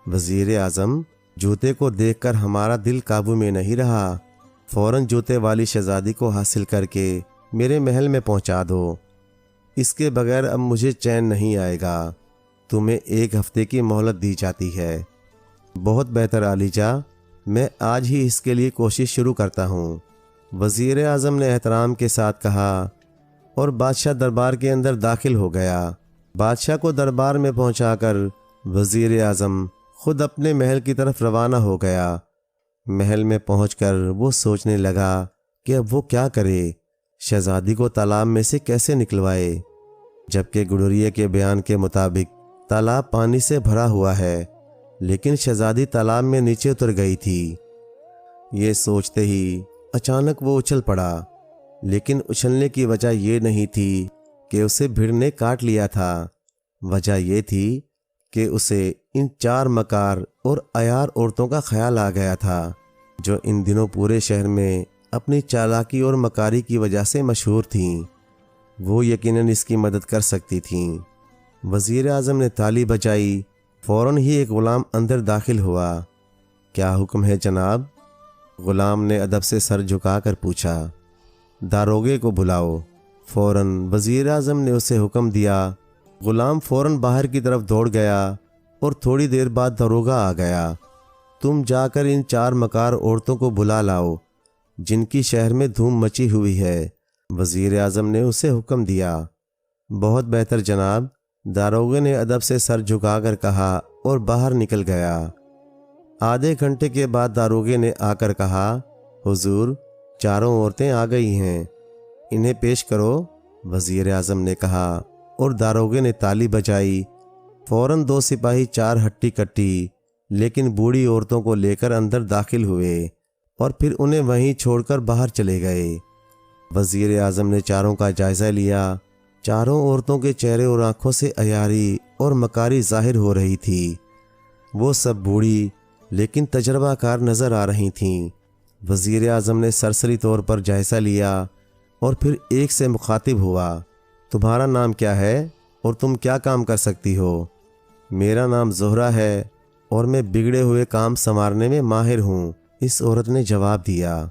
وزیر اعظم، جوتے کو دیکھ کر ہمارا دل قابو میں نہیں رہا، فوراً جوتے والی شہزادی کو حاصل کر کے میرے محل میں پہنچا دو، اس کے بغیر اب مجھے چین نہیں آئے گا۔ تمہیں 1 ہفتے کی مہلت دی جاتی ہے۔ بہت بہتر عالی جاں، میں آج ہی اس کے لیے کوشش شروع کرتا ہوں، وزیر اعظم نے احترام کے ساتھ کہا، اور بادشاہ دربار کے اندر داخل ہو گیا۔ بادشاہ کو دربار میں پہنچا کر وزیر اعظم خود اپنے محل کی طرف روانہ ہو گیا۔ محل میں پہنچ کر وہ سوچنے لگا کہ اب وہ کیا کرے، شہزادی کو تالاب میں سے کیسے نکلوائے، جبکہ گڈریے کے بیان کے مطابق تالاب پانی سے بھرا ہوا ہے، لیکن شہزادی تالاب میں نیچے اتر گئی تھی۔ یہ سوچتے ہی اچانک وہ اچھل پڑا، لیکن اچھلنے کی وجہ یہ نہیں تھی کہ اسے بھیڑ نے کاٹ لیا تھا، وجہ یہ تھی کہ اسے ان 4 مکار اور عیار عورتوں کا خیال آ گیا تھا جو ان دنوں پورے شہر میں اپنی چالاکی اور مکاری کی وجہ سے مشہور تھیں۔ وہ یقیناً اس کی مدد کر سکتی تھیں۔ وزیر اعظم نے تالی بجائی۔ فوراً ہی ایک غلام اندر داخل ہوا۔ کیا حکم ہے جناب؟ غلام نے ادب سے سر جھکا کر پوچھا۔ داروغے کو بلاؤ۔ فوراً وزیر اعظم نے اسے حکم دیا۔ غلام فوراً باہر کی طرف دوڑ گیا اور تھوڑی دیر بعد داروغہ آ گیا۔ تم جا کر ان 4 مکار عورتوں کو بلا لاؤ جن کی شہر میں دھوم مچی ہوئی ہے، وزیر اعظم نے اسے حکم دیا۔ بہت بہتر جناب، داروغے نے ادب سے سر جھکا کر کہا اور باہر نکل گیا۔ آدھے گھنٹے کے بعد داروغے نے آ کر کہا، حضور 4 عورتیں آ گئی ہیں، انہیں پیش کرو، وزیر اعظم نے کہا، اور داروغے نے تالی بجائی۔ فوراً 2 سپاہی 4 ہٹی کٹی لیکن بوڑھی عورتوں کو لے کر اندر داخل ہوئے اور پھر انہیں وہیں چھوڑ کر باہر چلے گئے۔ وزیر اعظم نے 4 کا جائزہ لیا۔ 4 عورتوں کے چہرے اور آنکھوں سے عیاری اور مکاری ظاہر ہو رہی تھی۔ وہ سب بوڑھی لیکن تجربہ کار نظر آ رہی تھیں۔ وزیر اعظم نے سرسری طور پر جائزہ لیا اور پھر ایک سے مخاطب ہوا، تمہارا نام کیا ہے اور تم کیا کام کر سکتی ہو؟ میرا نام زہرہ ہے اور میں بگڑے ہوئے کام سنوارنے میں ماہر ہوں، اس عورت نے جواب دیا۔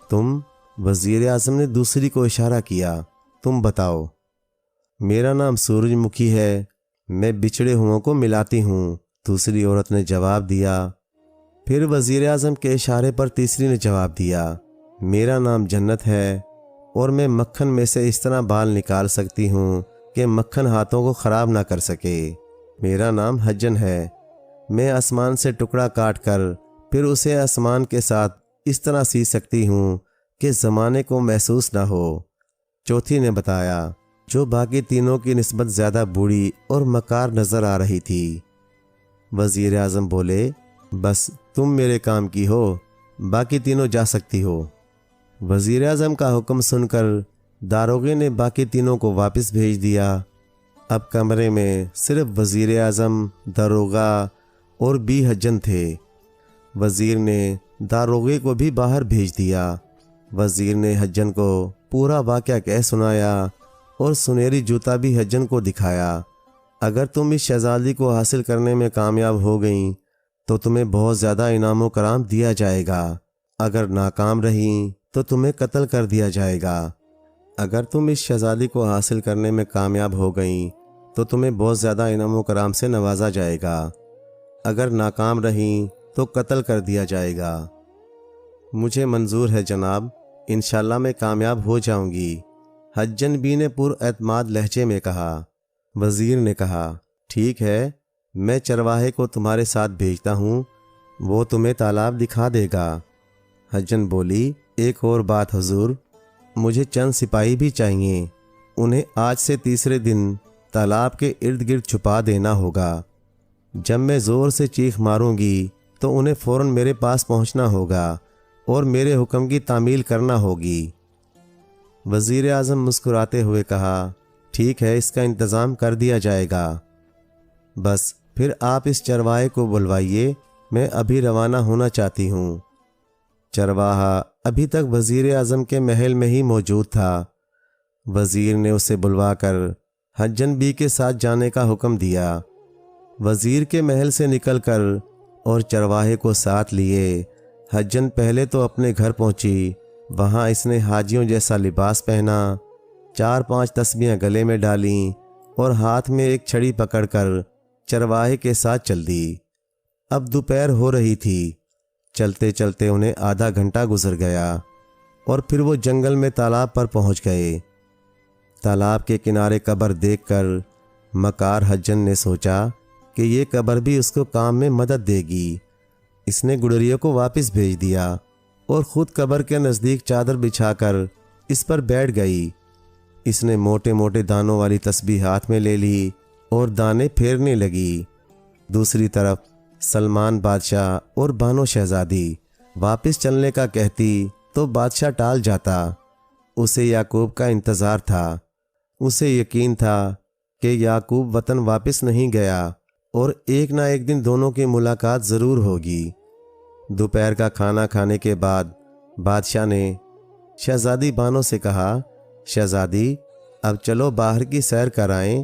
تم؟ وزیر اعظم نے دوسری کو اشارہ کیا، تم بتاؤ۔ میرا نام سورج مکھی ہے، میں بچھڑے ہوئوں کو ملاتی ہوں، دوسری عورت نے جواب دیا۔ پھر وزیر اعظم کے اشارے پر تیسری نے جواب دیا، میرا نام جنت ہے اور میں مکھن میں سے اس طرح بال نکال سکتی ہوں کہ مکھن ہاتھوں کو خراب نہ کر سکے، میرا نام حجن ہے، میں آسمان سے ٹکڑا کاٹ کر پھر اسے آسمان کے ساتھ اس طرح سی سکتی ہوں کہ زمانے کو محسوس نہ ہو، چوتھی نے بتایا، جو باقی تینوں کی نسبت زیادہ بوڑھی اور مکار نظر آ رہی تھی۔ وزیر اعظم بولے، بس تم میرے کام کی ہو، باقی تینوں جا سکتی ہو۔ وزیر اعظم کا حکم سن کر داروغے نے باقی تینوں کو واپس بھیج دیا۔ اب کمرے میں صرف وزیر اعظم، داروغہ اور بی حجن تھے۔ وزیر نے داروغے کو بھی باہر بھیج دیا۔ وزیر نے حجن کو پورا واقعہ کہہ سنایا اور سنہری جوتا بھی حجن کو دکھایا۔ اگر تم اس شہزادی کو حاصل کرنے میں کامیاب ہو گئیں تو تمہیں بہت زیادہ انعام و کرام دیا جائے گا، اگر ناکام رہیں تو تمہیں قتل کر دیا جائے گا۔ اگر تم اس شہزادی کو حاصل کرنے میں کامیاب ہو گئیں تو تمہیں بہت زیادہ انعام و کرام سے نوازا جائے گا، اگر ناکام رہیں تو قتل کر دیا جائے گا۔ مجھے منظور ہے جناب، انشاءاللہ میں کامیاب ہو جاؤں گی، حجن بی نے پر اعتماد لہجے میں کہا۔ وزیر نے کہا، ٹھیک ہے، میں چرواہے کو تمہارے ساتھ بھیجتا ہوں، وہ تمہیں تالاب دکھا دے گا۔ حجن بولی، ایک اور بات حضور، مجھے چند سپاہی بھی چاہیے، انہیں آج سے تیسرے دن تالاب کے ارد گرد چھپا دینا ہوگا۔ جب میں زور سے چیخ ماروں گی تو انہیں فوراً میرے پاس پہنچنا ہوگا اور میرے حکم کی تعمیل کرنا ہوگی۔ وزیر اعظم مسکراتے ہوئے کہا، ٹھیک ہے، اس کا انتظام کر دیا جائے گا، بس پھر آپ اس چرواہے کو بلوائیے، میں ابھی روانہ ہونا چاہتی ہوں۔ چرواہا ابھی تک وزیر اعظم کے محل میں ہی موجود تھا۔ وزیر نے اسے بلوا کر حجن بی کے ساتھ جانے کا حکم دیا۔ وزیر کے محل سے نکل کر اور چرواہے کو ساتھ لیے حجن پہلے تو اپنے گھر پہنچی۔ وہاں اس نے حاجیوں جیسا لباس پہنا، 4-5 تسبیحیں گلے میں ڈالیں اور ہاتھ میں ایک چھڑی پکڑ کر چرواہے کے ساتھ چل دی۔ اب دوپہر ہو رہی تھی۔ چلتے چلتے انہیں آدھا گھنٹہ گزر گیا اور پھر وہ جنگل میں تالاب پر پہنچ گئے۔ تالاب کے کنارے قبر دیکھ کر مکار حجن نے سوچا کہ یہ قبر بھی اس کو کام میں مدد دے گی۔ اس نے گڈریوں کو واپس بھیج دیا اور خود قبر کے نزدیک چادر بچھا کر اس پر بیٹھ گئی۔ اس نے موٹے موٹے دانوں والی تسبیح ہاتھ میں لے لی اور دانے پھیرنے لگی۔ دوسری طرف سلمان بادشاہ اور بانو شہزادی واپس چلنے کا کہتی تو بادشاہ ٹال جاتا۔ اسے یعقوب کا انتظار تھا۔ اسے یقین تھا کہ یعقوب وطن واپس نہیں گیا اور ایک نہ ایک دن دونوں کی ملاقات ضرور ہوگی۔ دوپہر کا کھانا کھانے کے بعد بادشاہ نے شہزادی بانو سے کہا، شہزادی اب چلو باہر کی سیر کرائیں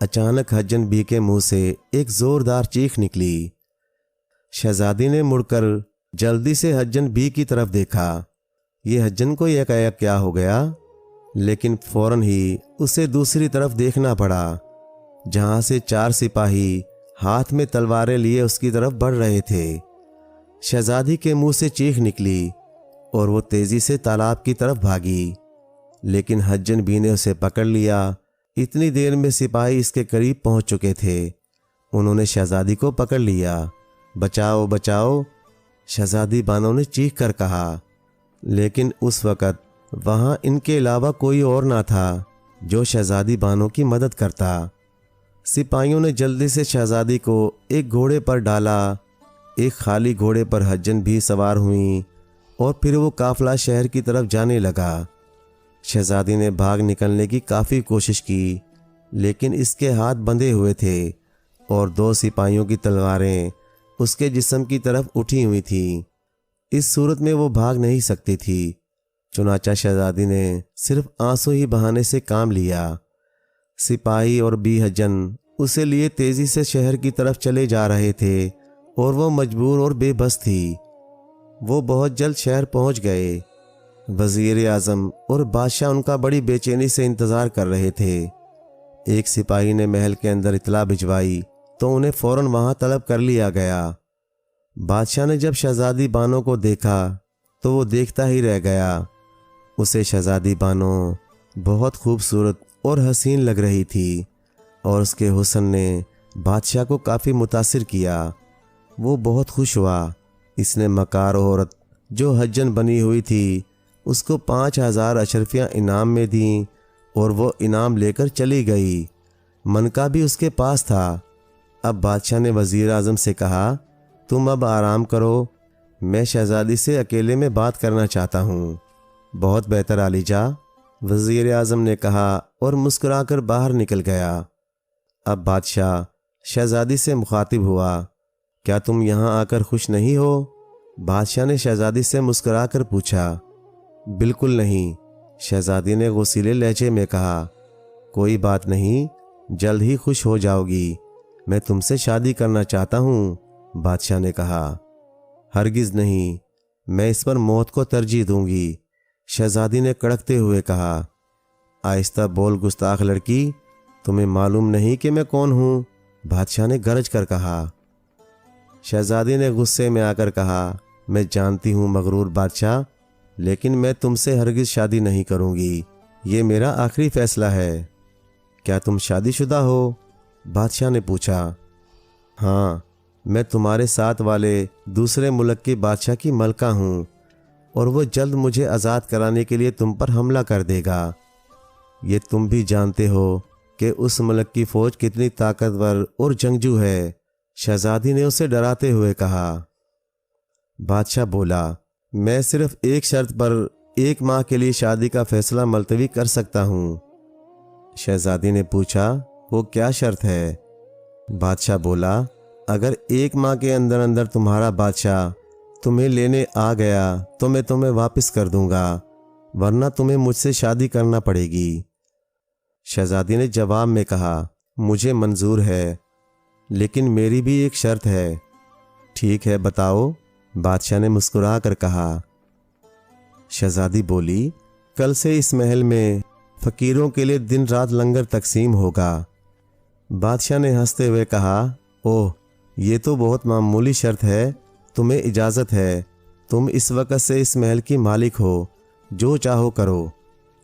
اچانک حجن بی کے منہ سے ایک زوردار چیخ نکلی۔ شہزادی نے مڑ کر جلدی سے حجن بی کی طرف دیکھا۔ یہ حجن کو یکایک کیا ہو گیا؟ لیکن فوراً ہی اسے دوسری طرف دیکھنا پڑا، جہاں سے 4 سپاہی ہاتھ میں تلواریں لیے اس کی طرف بڑھ رہے تھے۔ شہزادی کے منہ سے چیخ نکلی اور وہ تیزی سے تالاب کی طرف بھاگی، لیکن حجن بی نے اسے پکڑ لیا۔ اتنی دیر میں سپاہی اس کے قریب پہنچ چکے تھے۔ انہوں نے شہزادی کو پکڑ لیا۔ بچاؤ بچاؤ، شہزادی بانو نے چیخ کر کہا، لیکن اس وقت وہاں ان کے علاوہ کوئی اور نہ تھا جو شہزادی بانو کی مدد کرتا۔ سپاہیوں نے جلدی سے شہزادی کو ایک گھوڑے پر ڈالا۔ ایک خالی گھوڑے پر حجن بھی سوار ہوئیں اور پھر وہ قافلہ شہر کی طرف جانے لگا۔ شہزادی نے بھاگ نکلنے کی کافی کوشش کی، لیکن اس کے ہاتھ بندھے ہوئے تھے اور 2 سپاہیوں کی تلواریں اس کے جسم کی طرف اٹھی ہوئی تھیں۔ اس صورت میں وہ بھاگ نہیں سکتی تھی۔ چنانچہ شہزادی نے صرف آنسو ہی بہانے سے کام لیا۔ سپاہی اور بی حجن اسے لیے تیزی سے شہر کی طرف چلے جا رہے تھے اور وہ مجبور اور بے بس تھی۔ وہ بہت جلد شہر پہنچ گئے۔ وزیر اعظم اور بادشاہ ان کا بڑی بے چینی سے انتظار کر رہے تھے۔ ایک سپاہی نے محل کے اندر اطلاع بھجوائی تو انہیں فوراً وہاں طلب کر لیا گیا۔ بادشاہ نے جب شہزادی بانو کو دیکھا تو وہ دیکھتا ہی رہ گیا۔ اسے شہزادی بانو بہت خوبصورت اور حسین لگ رہی تھی اور اس کے حسن نے بادشاہ کو کافی متاثر کیا۔ وہ بہت خوش ہوا۔ اس نے مکار عورت جو حجن بنی ہوئی تھی اس کو 5000 اشرفیاں انعام میں دیں اور وہ انعام لے کر چلی گئی۔ منکا بھی اس کے پاس تھا۔ اب بادشاہ نے وزیر اعظم سے کہا، تم اب آرام کرو، میں شہزادی سے اکیلے میں بات کرنا چاہتا ہوں۔ بہت بہتر عالی جا، وزیر اعظم نے کہا اور مسکرا کر باہر نکل گیا۔ اب بادشاہ شہزادی سے مخاطب ہوا، کیا تم یہاں آ کر خوش نہیں ہو؟ بادشاہ نے شہزادی سے مسکرا کر پوچھا۔ بالکل نہیں، شہزادی نے غصیلے لہجے میں کہا۔ کوئی بات نہیں، جلد ہی خوش ہو جاؤ گی، میں تم سے شادی کرنا چاہتا ہوں، بادشاہ نے کہا۔ ہرگز نہیں، میں اس پر موت کو ترجیح دوں گی، شہزادی نے کڑکتے ہوئے کہا۔ آہستہ بول گستاخ لڑکی، تمہیں معلوم نہیں کہ میں کون ہوں، بادشاہ نے گرج کر کہا۔ شہزادی نے غصے میں آ کر کہا، میں جانتی ہوں مغرور بادشاہ، لیکن میں تم سے ہرگز شادی نہیں کروں گی، یہ میرا آخری فیصلہ ہے۔ کیا تم شادی شدہ ہو؟ بادشاہ نے پوچھا۔ ہاں، میں تمہارے ساتھ والے دوسرے ملک کے بادشاہ کی ملکہ ہوں اور وہ جلد مجھے آزاد کرانے کے لیے تم پر حملہ کر دے گا۔ یہ تم بھی جانتے ہو کہ اس ملک کی فوج کتنی طاقتور اور جنگجو ہے، شہزادی نے اسے ڈراتے ہوئے کہا۔ بادشاہ بولا، میں صرف ایک شرط پر 1 ماہ کے لیے شادی کا فیصلہ ملتوی کر سکتا ہوں۔ شہزادی نے پوچھا، وہ کیا شرط ہے؟ بادشاہ بولا، اگر 1 ماہ کے اندر اندر تمہارا بادشاہ تمہیں لینے آ گیا تو میں تمہیں واپس کر دوں گا، ورنہ تمہیں مجھ سے شادی کرنا پڑے گی۔ شہزادی نے جواب میں کہا، مجھے منظور ہے، لیکن میری بھی ایک شرط ہے۔ ٹھیک ہے، بتاؤ، بادشاہ نے مسکرا کر کہا۔ شہزادی بولی، کل سے اس محل میں فقیروں کے لیے دن رات لنگر تقسیم ہوگا۔ بادشاہ نے ہنستے ہوئے کہا، اوہ، یہ تو بہت معمولی شرط ہے، تمہیں اجازت ہے، تم اس وقت سے اس محل کی مالک ہو، جو چاہو کرو،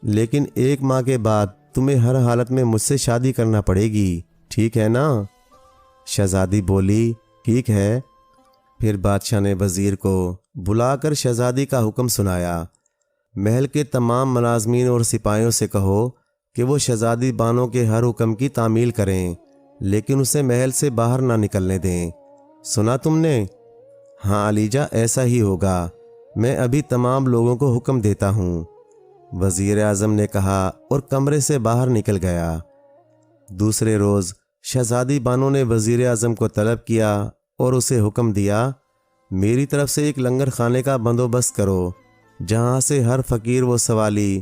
لیکن 1 ماہ کے بعد تمہیں ہر حالت میں مجھ سے شادی کرنا پڑے گی، ٹھیک ہے نا؟ شہزادی بولی، ٹھیک ہے۔ پھر بادشاہ نے وزیر کو بلا کر شہزادی کا حکم سنایا، محل کے تمام ملازمین اور سپاہیوں سے کہو کہ وہ شہزادی بانو کے ہر حکم کی تعمیل کریں، لیکن اسے محل سے باہر نہ نکلنے دیں۔ سنا تم نے؟ ہاں علیجا، ایسا ہی ہوگا، میں ابھی تمام لوگوں کو حکم دیتا ہوں، وزیر اعظم نے کہا اور کمرے سے باہر نکل گیا۔ دوسرے روز شہزادی بانو نے وزیر اعظم کو طلب کیا اور اسے حکم دیا، میری طرف سے ایک لنگر خانے کا بندوبست کرو جہاں سے ہر فقیر و سوالی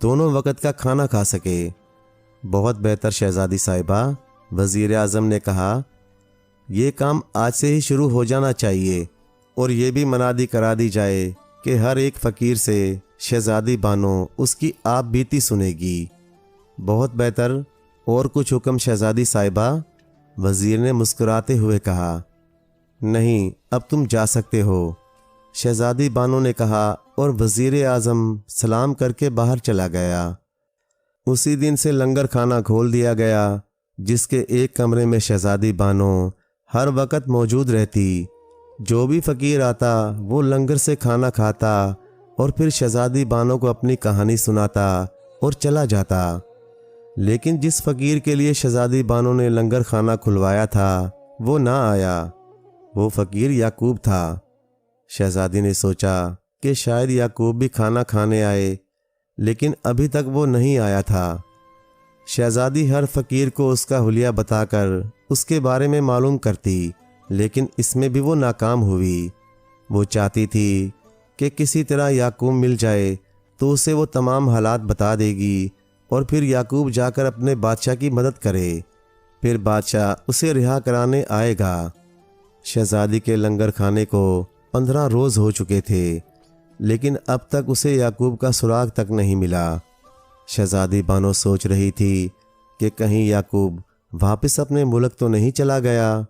دونوں وقت کا کھانا کھا سکے۔ بہت بہتر شہزادی صاحبہ، وزیر اعظم نے کہا، یہ کام آج سے ہی شروع ہو جانا چاہیے اور یہ بھی منادی کرا دی جائے کہ ہر ایک فقیر سے شہزادی بانو اس کی آپ بیتی سنے گی۔ بہت بہتر، اور کچھ حکم شہزادی صاحبہ؟ وزیر نے مسکراتے ہوئے کہا۔ نہیں، اب تم جا سکتے ہو، شہزادی بانو نے کہا، اور وزیر اعظم سلام کر کے باہر چلا گیا۔ اسی دن سے لنگر کھانا کھول دیا گیا، جس کے ایک کمرے میں شہزادی بانو ہر وقت موجود رہتی۔ جو بھی فقیر آتا وہ لنگر سے کھانا کھاتا اور پھر شہزادی بانو کو اپنی کہانی سناتا اور چلا جاتا۔ لیکن جس فقیر کے لیے شہزادی بانو نے لنگر کھانا کھلوایا تھا وہ نہ آیا۔ وہ فقیر یعقوب تھا۔ شہزادی نے سوچا کہ شاید یعقوب بھی کھانا کھانے آئے، لیکن ابھی تک وہ نہیں آیا تھا۔ شہزادی ہر فقیر کو اس کا حلیہ بتا کر اس کے بارے میں معلوم کرتی، لیکن اس میں بھی وہ ناکام ہوئی۔ وہ چاہتی تھی کہ کسی طرح یعقوب مل جائے تو اسے وہ تمام حالات بتا دے گی اور پھر یعقوب جا کر اپنے بادشاہ کی مدد کرے، پھر بادشاہ اسے رہا کرانے آئے گا۔ شہزادی کے لنگر کھانے کو 15 روز ہو چکے تھے، لیکن اب تک اسے یعقوب کا سراغ تک نہیں ملا۔ شہزادی بانو سوچ رہی تھی کہ کہیں یعقوب واپس اپنے ملک تو نہیں چلا گیا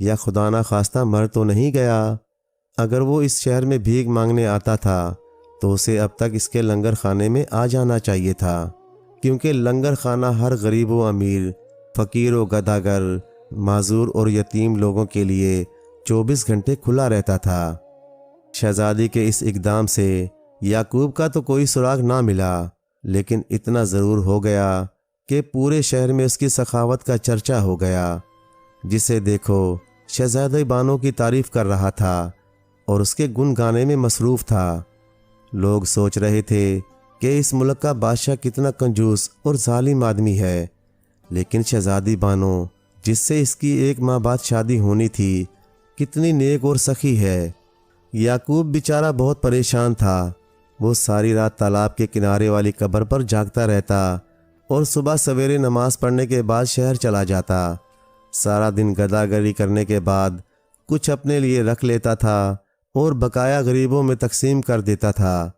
یا خدا نہ خواستہ مر تو نہیں گیا۔ اگر وہ اس شہر میں بھیک مانگنے آتا تھا تو اسے اب تک اس کے لنگر خانے میں آ جانا چاہیے تھا، کیونکہ لنگر خانہ ہر غریب و امیر، فقیر و گداگر، معذور اور یتیم لوگوں کے لیے 24 گھنٹے کھلا رہتا تھا۔ شہزادی کے اس اقدام سے یعقوب کا تو کوئی سراغ نہ ملا، لیکن اتنا ضرور ہو گیا کہ پورے شہر میں اس کی سخاوت کا چرچا ہو گیا۔ جسے دیکھو شہزادی بانو کی تعریف کر رہا تھا اور اس کے گن گانے میں مصروف تھا۔ لوگ سوچ رہے تھے کہ اس ملک کا بادشاہ کتنا کنجوس اور ظالم آدمی ہے، لیکن شہزادی بانو، جس سے اس کی 1 ماہ بعد شادی ہونی تھی، کتنی نیک اور سخی ہے۔ یعقوب بیچارہ بہت پریشان تھا۔ وہ ساری رات تالاب کے کنارے والی قبر پر جاگتا رہتا اور صبح سویرے نماز پڑھنے کے بعد شہر چلا جاتا۔ سارا دن گداگری کرنے کے بعد کچھ اپنے لیے رکھ لیتا تھا اور بقایا غریبوں میں تقسیم کر دیتا تھا۔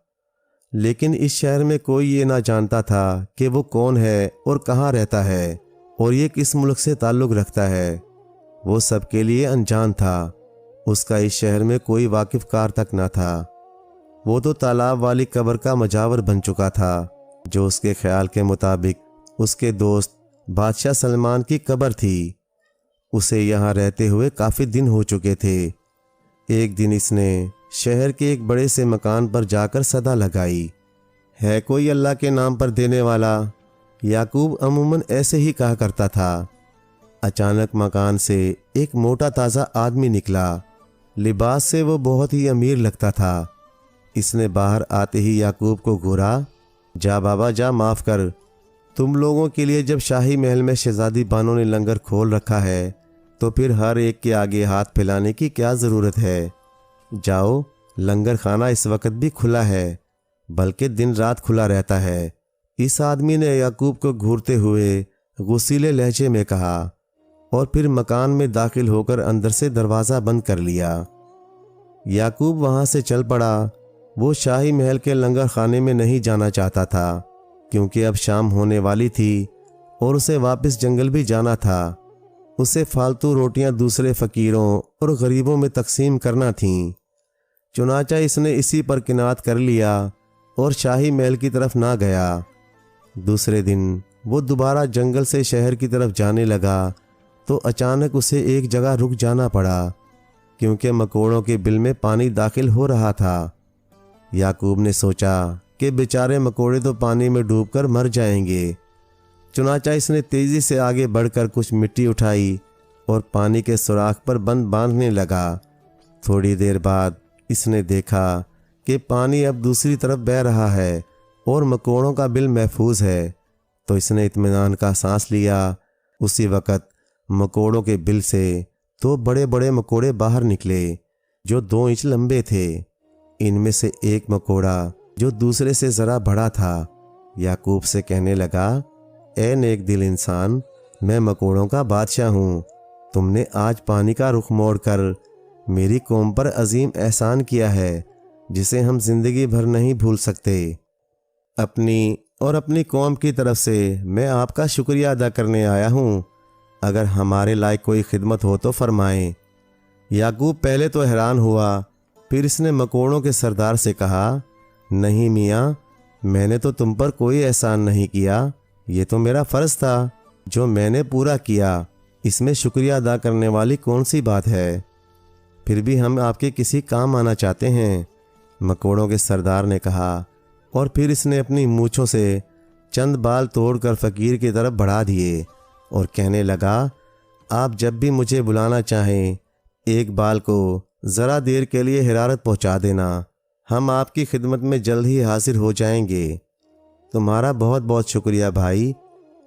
لیکن اس شہر میں کوئی یہ نہ جانتا تھا کہ وہ کون ہے اور کہاں رہتا ہے اور یہ کس ملک سے تعلق رکھتا ہے۔ وہ سب کے لیے انجان تھا۔ اس کا اس شہر میں کوئی واقف کار تک نہ تھا۔ وہ تو تالاب والی قبر کا مجاور بن چکا تھا، جو اس کے خیال کے مطابق اس کے دوست بادشاہ سلمان کی قبر تھی۔ اسے یہاں رہتے ہوئے کافی دن ہو چکے تھے۔ ایک دن اس نے شہر کے ایک بڑے سے مکان پر جا کر صدا لگائی، ہے کوئی اللہ کے نام پر دینے والا؟ یعقوب عموماً ایسے ہی کہا کرتا تھا۔ اچانک مکان سے ایک موٹا تازہ آدمی نکلا۔ لباس سے وہ بہت ہی امیر لگتا تھا۔ اس نے باہر آتے ہی یعقوب کو گھورا، جا بابا جا، معاف کر، تم لوگوں کے لیے جب شاہی محل میں شہزادی بانو نے لنگر کھول رکھا ہے تو پھر ہر ایک کے آگے ہاتھ پھیلانے کی کیا ضرورت ہے؟ جاؤ، لنگر خانہ اس وقت بھی کھلا ہے، بلکہ دن رات کھلا رہتا ہے۔ اس آدمی نے یعقوب کو گھورتے ہوئے غصیلے لہجے میں کہا اور پھر مکان میں داخل ہو کر اندر سے دروازہ بند کر لیا۔ یعقوب وہاں سے چل پڑا۔ وہ شاہی محل کے لنگر خانے میں نہیں جانا چاہتا تھا، کیونکہ اب شام ہونے والی تھی اور اسے واپس جنگل بھی جانا تھا۔ اسے فالتو روٹیاں دوسرے فقیروں اور غریبوں میں تقسیم کرنا تھیں۔ چنانچہ اس نے اسی پر کناعت کر لیا اور شاہی محل کی طرف نہ گیا۔ دوسرے دن وہ دوبارہ جنگل سے شہر کی طرف جانے لگا تو اچانک اسے ایک جگہ رک جانا پڑا، کیونکہ مکوڑوں کے بل میں پانی داخل ہو رہا تھا۔ یعقوب نے سوچا کہ بیچارے مکوڑے تو پانی میں ڈوب کر مر جائیں گے۔ چنانچہ اس نے تیزی سے آگے بڑھ کر کچھ مٹی اٹھائی اور پانی کے سوراخ پر بند باندھنے لگا۔ تھوڑی دیر بعد اس نے دیکھا کہ پانی اب دوسری طرف بہہ رہا ہے اور مکوڑوں کا بل محفوظ ہے، تو اس نے اطمینان کا سانس لیا۔ اسی وقت مکوڑوں کے بل سے 2 بڑے بڑے مکوڑے باہر نکلے، جو 2 انچ لمبے تھے۔ ان میں سے ایک مکوڑا، جو دوسرے سے ذرا بڑا تھا، یعقوب سے کہنے لگا، اے نیک دل انسان، میں مکوڑوں کا بادشاہ ہوں۔ تم نے آج پانی کا رخ موڑ کر میری قوم پر عظیم احسان کیا ہے جسے ہم زندگی بھر نہیں بھول سکتے۔ اپنی اور اپنی قوم کی طرف سے میں آپ کا شکریہ ادا کرنے آیا ہوں۔ اگر ہمارے لائق کوئی خدمت ہو تو فرمائیں۔ یعقوب پہلے تو حیران ہوا، پھر اس نے مکوڑوں کے سردار سے کہا، نہیں میاں، میں نے تو تم پر کوئی احسان نہیں کیا، یہ تو میرا فرض تھا جو میں نے پورا کیا، اس میں شکریہ ادا کرنے والی کون سی بات ہے؟ پھر بھی ہم آپ کے کسی کام آنا چاہتے ہیں، مکوڑوں کے سردار نے کہا، اور پھر اس نے اپنی مونچھوں سے چند بال توڑ کر فقیر کی طرف بڑھا دیے اور کہنے لگا، آپ جب بھی مجھے بلانا چاہیں ایک بال کو ذرا دیر کے لیے حرارت پہنچا دینا، ہم آپ کی خدمت میں جلد ہی حاضر ہو جائیں گے۔ تمہارا بہت بہت شکریہ بھائی،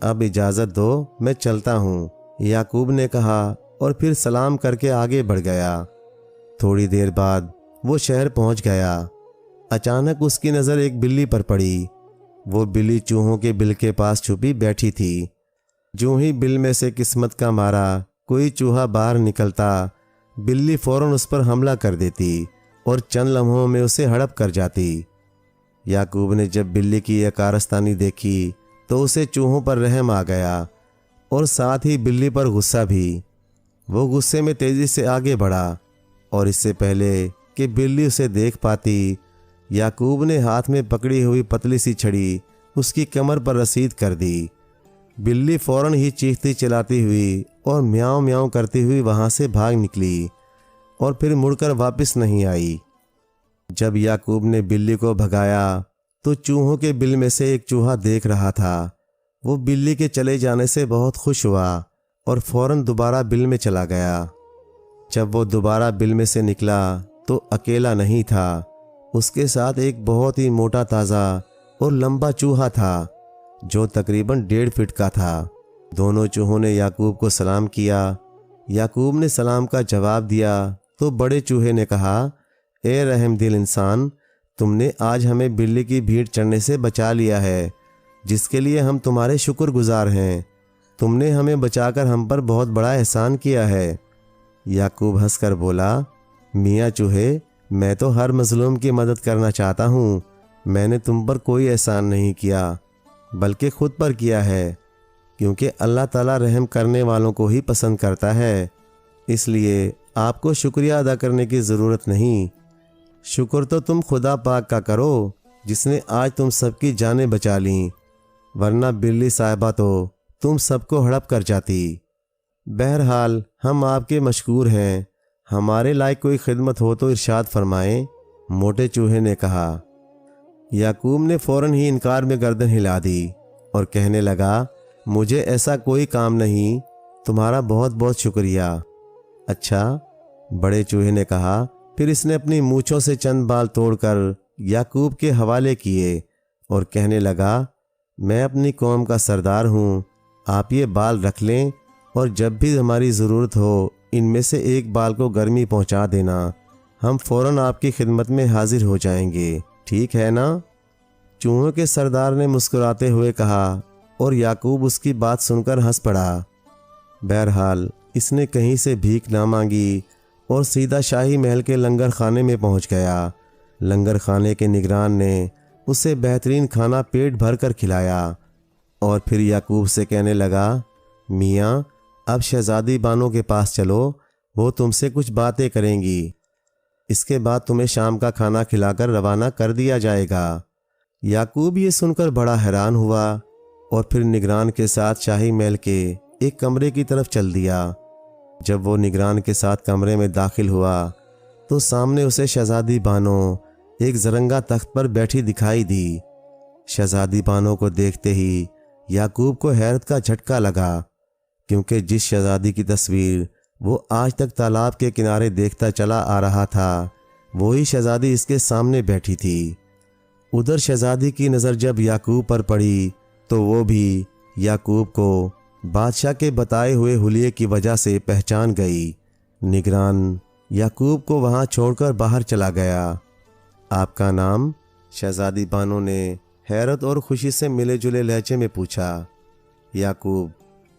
اب اجازت دو، میں چلتا ہوں، یعقوب نے کہا اور پھر سلام کر کے آگے بڑھ گیا۔ تھوڑی دیر بعد وہ شہر پہنچ گیا۔ اچانک اس کی نظر ایک بلی پر پڑی۔ وہ بلی چوہوں کے بل کے پاس چھپی بیٹھی تھی۔ جو ہی بل میں سے قسمت کا مارا کوئی چوہا باہر نکلتا، بلی فوراً اس پر حملہ کر دیتی اور چند لمحوں میں اسے ہڑپ کر جاتی۔ یعقوب نے جب بلی کی یہ کارستانی دیکھی تو اسے چوہوں پر رحم آ گیا اور ساتھ ہی بلی پر غصہ بھی۔ وہ غصے میں تیزی سے آگے بڑھا اور اس سے پہلے کہ بلی اسے دیکھ پاتی، یعقوب نے ہاتھ میں پکڑی ہوئی پتلی سی چھڑی اس کی کمر پر رسید کر دی۔ بلی فوراً ہی چیختی چلاتی ہوئی اور میاؤں میاؤں کرتی ہوئی وہاں سے بھاگ نکلی اور پھر مڑ کر واپس نہیں آئی۔ جب یعقوب نے بلی کو بھگایا تو چوہوں کے بل میں سے ایک چوہا دیکھ رہا تھا۔ وہ بلی کے چلے جانے سے بہت خوش ہوا اور فوراً دوبارہ بل میں چلا گیا۔ جب وہ دوبارہ بل میں سے نکلا تو اکیلا نہیں تھا، اس کے ساتھ ایک بہت ہی موٹا تازہ اور لمبا چوہا تھا جو تقریباً 1.5 فٹ کا تھا۔ دونوں چوہوں نے یعقوب کو سلام کیا۔ یعقوب نے سلام کا جواب دیا تو بڑے چوہے نے کہا، اے رحم دل انسان، تم نے آج ہمیں بلی کی بھیڑ چڑھنے سے بچا لیا ہے، جس کے لیے ہم تمہارے شکر گزار ہیں۔ تم نے ہمیں بچا کر ہم پر بہت بڑا احسان کیا ہے۔ یعقوب ہنس کر بولا، میاں چوہے، میں تو ہر مظلوم کی مدد کرنا چاہتا ہوں۔ میں نے تم پر کوئی احسان نہیں کیا بلکہ خود پر کیا ہے، کیونکہ اللہ تعالیٰ رحم کرنے والوں کو ہی پسند کرتا ہے، اس لیے آپ کو شکریہ ادا کرنے کی ضرورت نہیں۔ شکر تو تم خدا پاک کا کرو جس نے آج تم سب کی جانیں بچا لیں، ورنہ بلی صاحبہ تو تم سب کو ہڑپ کر جاتی۔ بہرحال ہم آپ کے مشکور ہیں، ہمارے لائق کوئی خدمت ہو تو ارشاد فرمائیں، موٹے چوہے نے کہا۔ یعقوب نے فوراً ہی انکار میں گردن ہلا دی اور کہنے لگا، مجھے ایسا کوئی کام نہیں، تمہارا بہت بہت شکریہ۔ اچھا، بڑے چوہے نے کہا۔ پھر اس نے اپنی مونچھوں سے چند بال توڑ کر یعقوب کے حوالے کیے اور کہنے لگا، میں اپنی قوم کا سردار ہوں، آپ یہ بال رکھ لیں اور جب بھی ہماری ضرورت ہو ان میں سے ایک بال کو گرمی پہنچا دینا، ہم فوراً آپ کی خدمت میں حاضر ہو جائیں گے، ٹھیک ہے نا؟ چوہوں کے سردار نے مسکراتے ہوئے کہا اور یعقوب اس کی بات سن کر ہنس پڑا۔ بہرحال اس نے کہیں سے بھیک نہ مانگی اور سیدھا شاہی محل کے لنگر خانے میں پہنچ گیا۔ لنگر خانے کے نگران نے اسے بہترین کھانا پیٹ بھر کر کھلایا اور پھر یعقوب سے کہنے لگا، میاں اب شہزادی بانو کے پاس چلو، وہ تم سے کچھ باتیں کریں گی، اس کے بعد تمہیں شام کا کھانا کھلا کر روانہ کر دیا جائے گا۔ یعقوب یہ سن کر بڑا حیران ہوا اور پھر نگران کے ساتھ شاہی محل کے ایک کمرے کی طرف چل دیا۔ جب وہ نگران کے ساتھ کمرے میں داخل ہوا تو سامنے اسے شہزادی بانو ایک زرنگا تخت پر بیٹھی دکھائی دی۔ شہزادی بانو کو دیکھتے ہی یعقوب کو حیرت کا جھٹکا لگا، کیونکہ جس شہزادی کی تصویر وہ آج تک تالاب کے کنارے دیکھتا چلا آ رہا تھا، وہی شہزادی اس کے سامنے بیٹھی تھی۔ ادھر شہزادی کی نظر جب یعقوب پر پڑی تو وہ بھی یعقوب کو بادشاہ کے بتائے ہوئے حلیے کی وجہ سے پہچان گئی۔ نگران یعقوب کو وہاں چھوڑ کر باہر چلا گیا۔ آپ کا نام؟ شہزادی بانو نے حیرت اور خوشی سے ملے جلے لہجے میں پوچھا۔ یعقوب،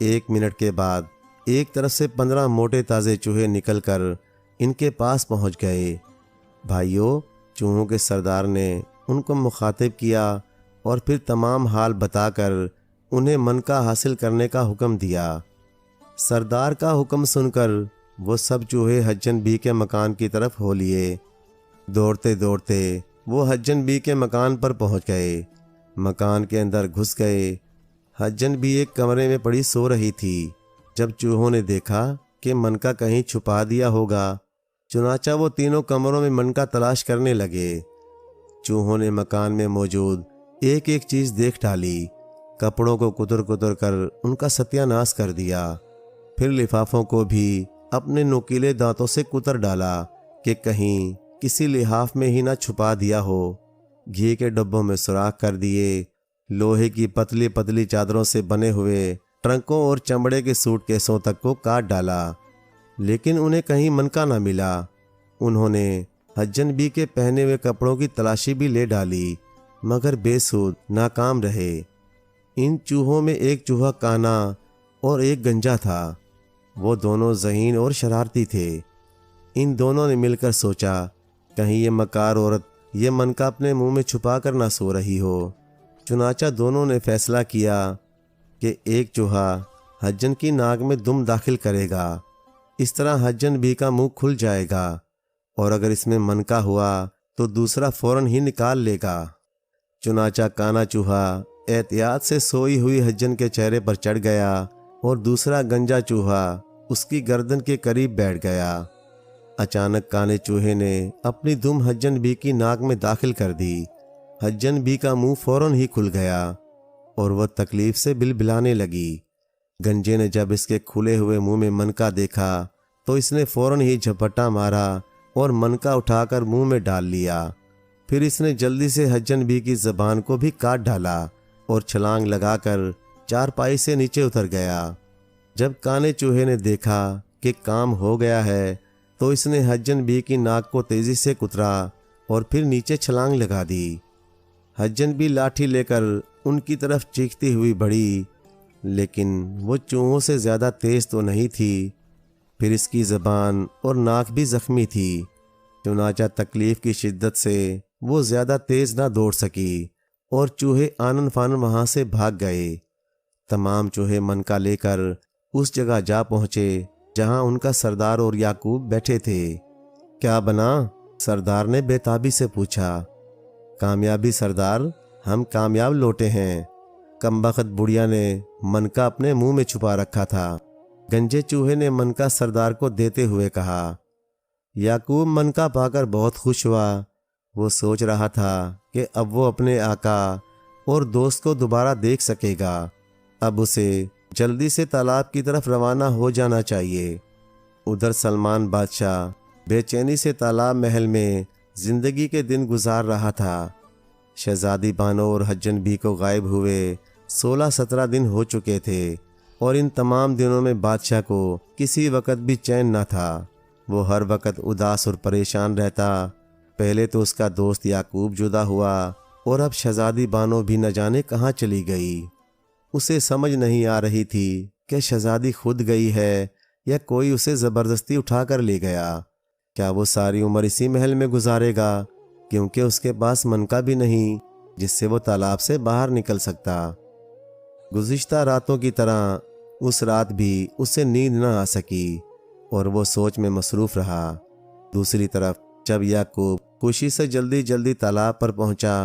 1 منٹ کے بعد ایک طرف سے 15 موٹے تازے چوہے نکل کر ان کے پاس پہنچ گئے۔ بھائیوں، چوہوں کے سردار نے ان کو مخاطب کیا اور پھر تمام حال بتا کر انہیں منکا حاصل کرنے کا حکم دیا۔ سردار کا حکم سن کر وہ سب چوہے حجن بی کے مکان کی طرف ہو لیے۔ دوڑتے دوڑتے وہ حجن بی کے مکان پر پہنچ گئے۔ مکان کے اندر گھس گئے۔ حجن بی ایک کمرے میں پڑی سو رہی تھی۔ جب چوہوں نے دیکھا کہ منکا کہیں چھپا دیا ہوگا، چنانچہ وہ تینوں کمروں میں منکا تلاش کرنے لگے۔ چوہوں نے مکان میں موجود ایک ایک چیز دیکھ ڈالی، کپڑوں کو کتر کتر کر ان کا ستیہ ناش کر دیا، پھر لفافوں کو بھی اپنے نوکیلے دانتوں سے کتر ڈالا کہ کہیں کسی لحاف میں ہی نہ چھپا دیا ہو۔ گھی کے ڈبوں میں سوراخ کر دیے، لوہے کی پتلی پتلی چادروں سے بنے ہوئے ٹرنکوں اور چمڑے کے سوٹ کیسوں تک کو کاٹ ڈالا، لیکن انہیں کہیں منکا نہ ملا۔ انہوں نے حجن بی کے پہنے ہوئے کپڑوں کی تلاشی بھی لے ڈالی، مگر بے سود ناکام رہے۔ ان چوہوں میں ایک چوہا کانا اور ایک گنجا تھا۔ وہ دونوں ذہین اور شرارتی تھے۔ ان دونوں نے مل کر سوچا کہیں یہ مکار عورت یہ منکا اپنے منہ میں چھپا کر نہ سو رہی ہو۔ چنانچہ دونوں نے فیصلہ کیا کہ ایک چوہا حجن کی ناک میں دم داخل کرے گا، اس طرح حجن بی کا منہ کھل جائے گا، اور اگر اس میں منکا ہوا تو دوسرا فوراً ہی نکال لے گا۔ چنانچہ کانا چوہا احتیاط سے سوئی ہوئی حجن کے چہرے پر چڑھ گیا اور دوسرا گنجا چوہا اس کی گردن کے قریب بیٹھ گیا۔ اچانک کانے چوہے نے اپنی دم حجن بی کی ناک میں داخل کر دی۔ حجن بی کا منہ فوراً ہی کھل گیا اور وہ تکلیف سے بلبلانے لگی۔ گنجے نے جب اس کے کھلے ہوئے منہ میں منکا دیکھا تو اس نے فوراً ہی جھپٹا مارا اور منکا اٹھا کر منہ میں ڈال لیا۔ پھر اس نے جلدی سے حجن بی کی زبان کو بھی کاٹ ڈالا اور چھلانگ لگا کر چارپائی سے نیچے اتر گیا۔ جب کانے چوہے نے دیکھا کہ کام ہو گیا ہے تو اس نے حجن بی کی ناک کو تیزی سے کترا اور پھر نیچے چھلانگ لگا دی۔ حجن بی لاٹھی لے کر ان کی طرف چیختی ہوئی بڑھی، لیکن وہ چوہوں سے زیادہ تیز تو نہیں تھی۔ پھر اس کی زبان اور ناک بھی زخمی تھی، چنانچہ تکلیف کی شدت سے وہ زیادہ تیز نہ دوڑ سکی اور چوہے آنن فانن وہاں سے بھاگ گئے۔ تمام چوہے منکا لے کر اس جگہ جا پہنچے جہاں ان کا سردار اور یعقوب بیٹھے تھے۔ کیا بنا؟ سردار نے بے تابی سے پوچھا۔ کامیابی سردار، ہم کامیاب لوٹے ہیں۔ کمبخت بڑھیا نے منکا اپنے منہ میں چھپا رکھا تھا، گنجے چوہے نے منکا سردار کو دیتے ہوئے کہا۔ یعقوب منکا پا کر بہت خوش ہوا۔ وہ سوچ رہا تھا کہ اب وہ اپنے آقا اور دوست کو دوبارہ دیکھ سکے گا۔ اب اسے جلدی سے تالاب کی طرف روانہ ہو جانا چاہیے۔ ادھر سلمان بادشاہ بے چینی سے تالاب محل میں زندگی کے دن گزار رہا تھا۔ شہزادی بانو اور حجن بی کو غائب ہوئے 16-17 دن ہو چکے تھے، اور ان تمام دنوں میں بادشاہ کو کسی وقت بھی چین نہ تھا۔ وہ ہر وقت اداس اور پریشان رہتا۔ پہلے تو اس کا دوست یعقوب جدا ہوا، اور اب شہزادی بانو بھی نہ جانے کہاں چلی گئی۔ اسے سمجھ نہیں آ رہی تھی کہ شہزادی خود گئی ہے یا کوئی اسے زبردستی اٹھا کر لے گیا۔ کیا وہ ساری عمر اسی محل میں گزارے گا، کیونکہ اس کے پاس منکا بھی نہیں جس سے وہ تالاب سے باہر نکل سکتا۔ گزشتہ راتوں کی طرح اس رات بھی اسے نیند نہ آ سکی اور وہ سوچ میں مصروف رہا۔ دوسری طرف جب یعقوب خوشی سے جلدی جلدی تالاب پر پہنچا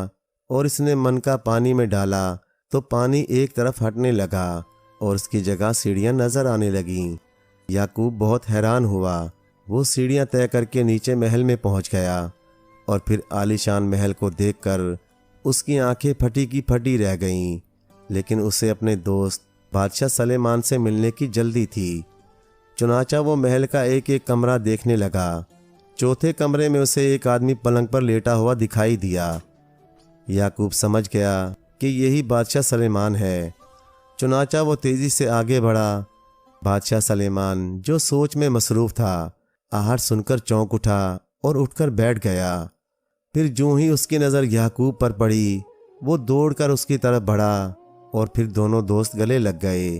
اور اس نے منکا پانی میں ڈالا تو پانی ایک طرف ہٹنے لگا اور اس کی جگہ سیڑھیاں نظر آنے لگیں۔ یعقوب بہت حیران ہوا۔ وہ سیڑھیاں طے کر کے نیچے محل میں پہنچ گیا، اور پھر عالی شان محل کو دیکھ کر اس کی آنکھیں پھٹی کی پھٹی رہ گئیں۔ لیکن اسے اپنے دوست بادشاہ سلیمان سے ملنے کی جلدی تھی، چنانچہ وہ محل کا ایک ایک کمرہ دیکھنے لگا۔ چوتھے کمرے میں اسے ایک آدمی پلنگ پر لیٹا ہوا دکھائی دیا۔ یعقوب سمجھ گیا کہ یہی بادشاہ سلیمان ہے، چنانچہ وہ تیزی سے آگے بڑھا۔ بادشاہ سلیمان جو سوچ میں مصروف تھا، آہٹ سن کر چونک اٹھا اور اٹھ کر بیٹھ گیا۔ پھر جوں ہی اس کی نظر یعقوب پر پڑی، وہ دوڑ کر اس کی طرف بڑھا اور پھر دونوں دوست گلے لگ گئے۔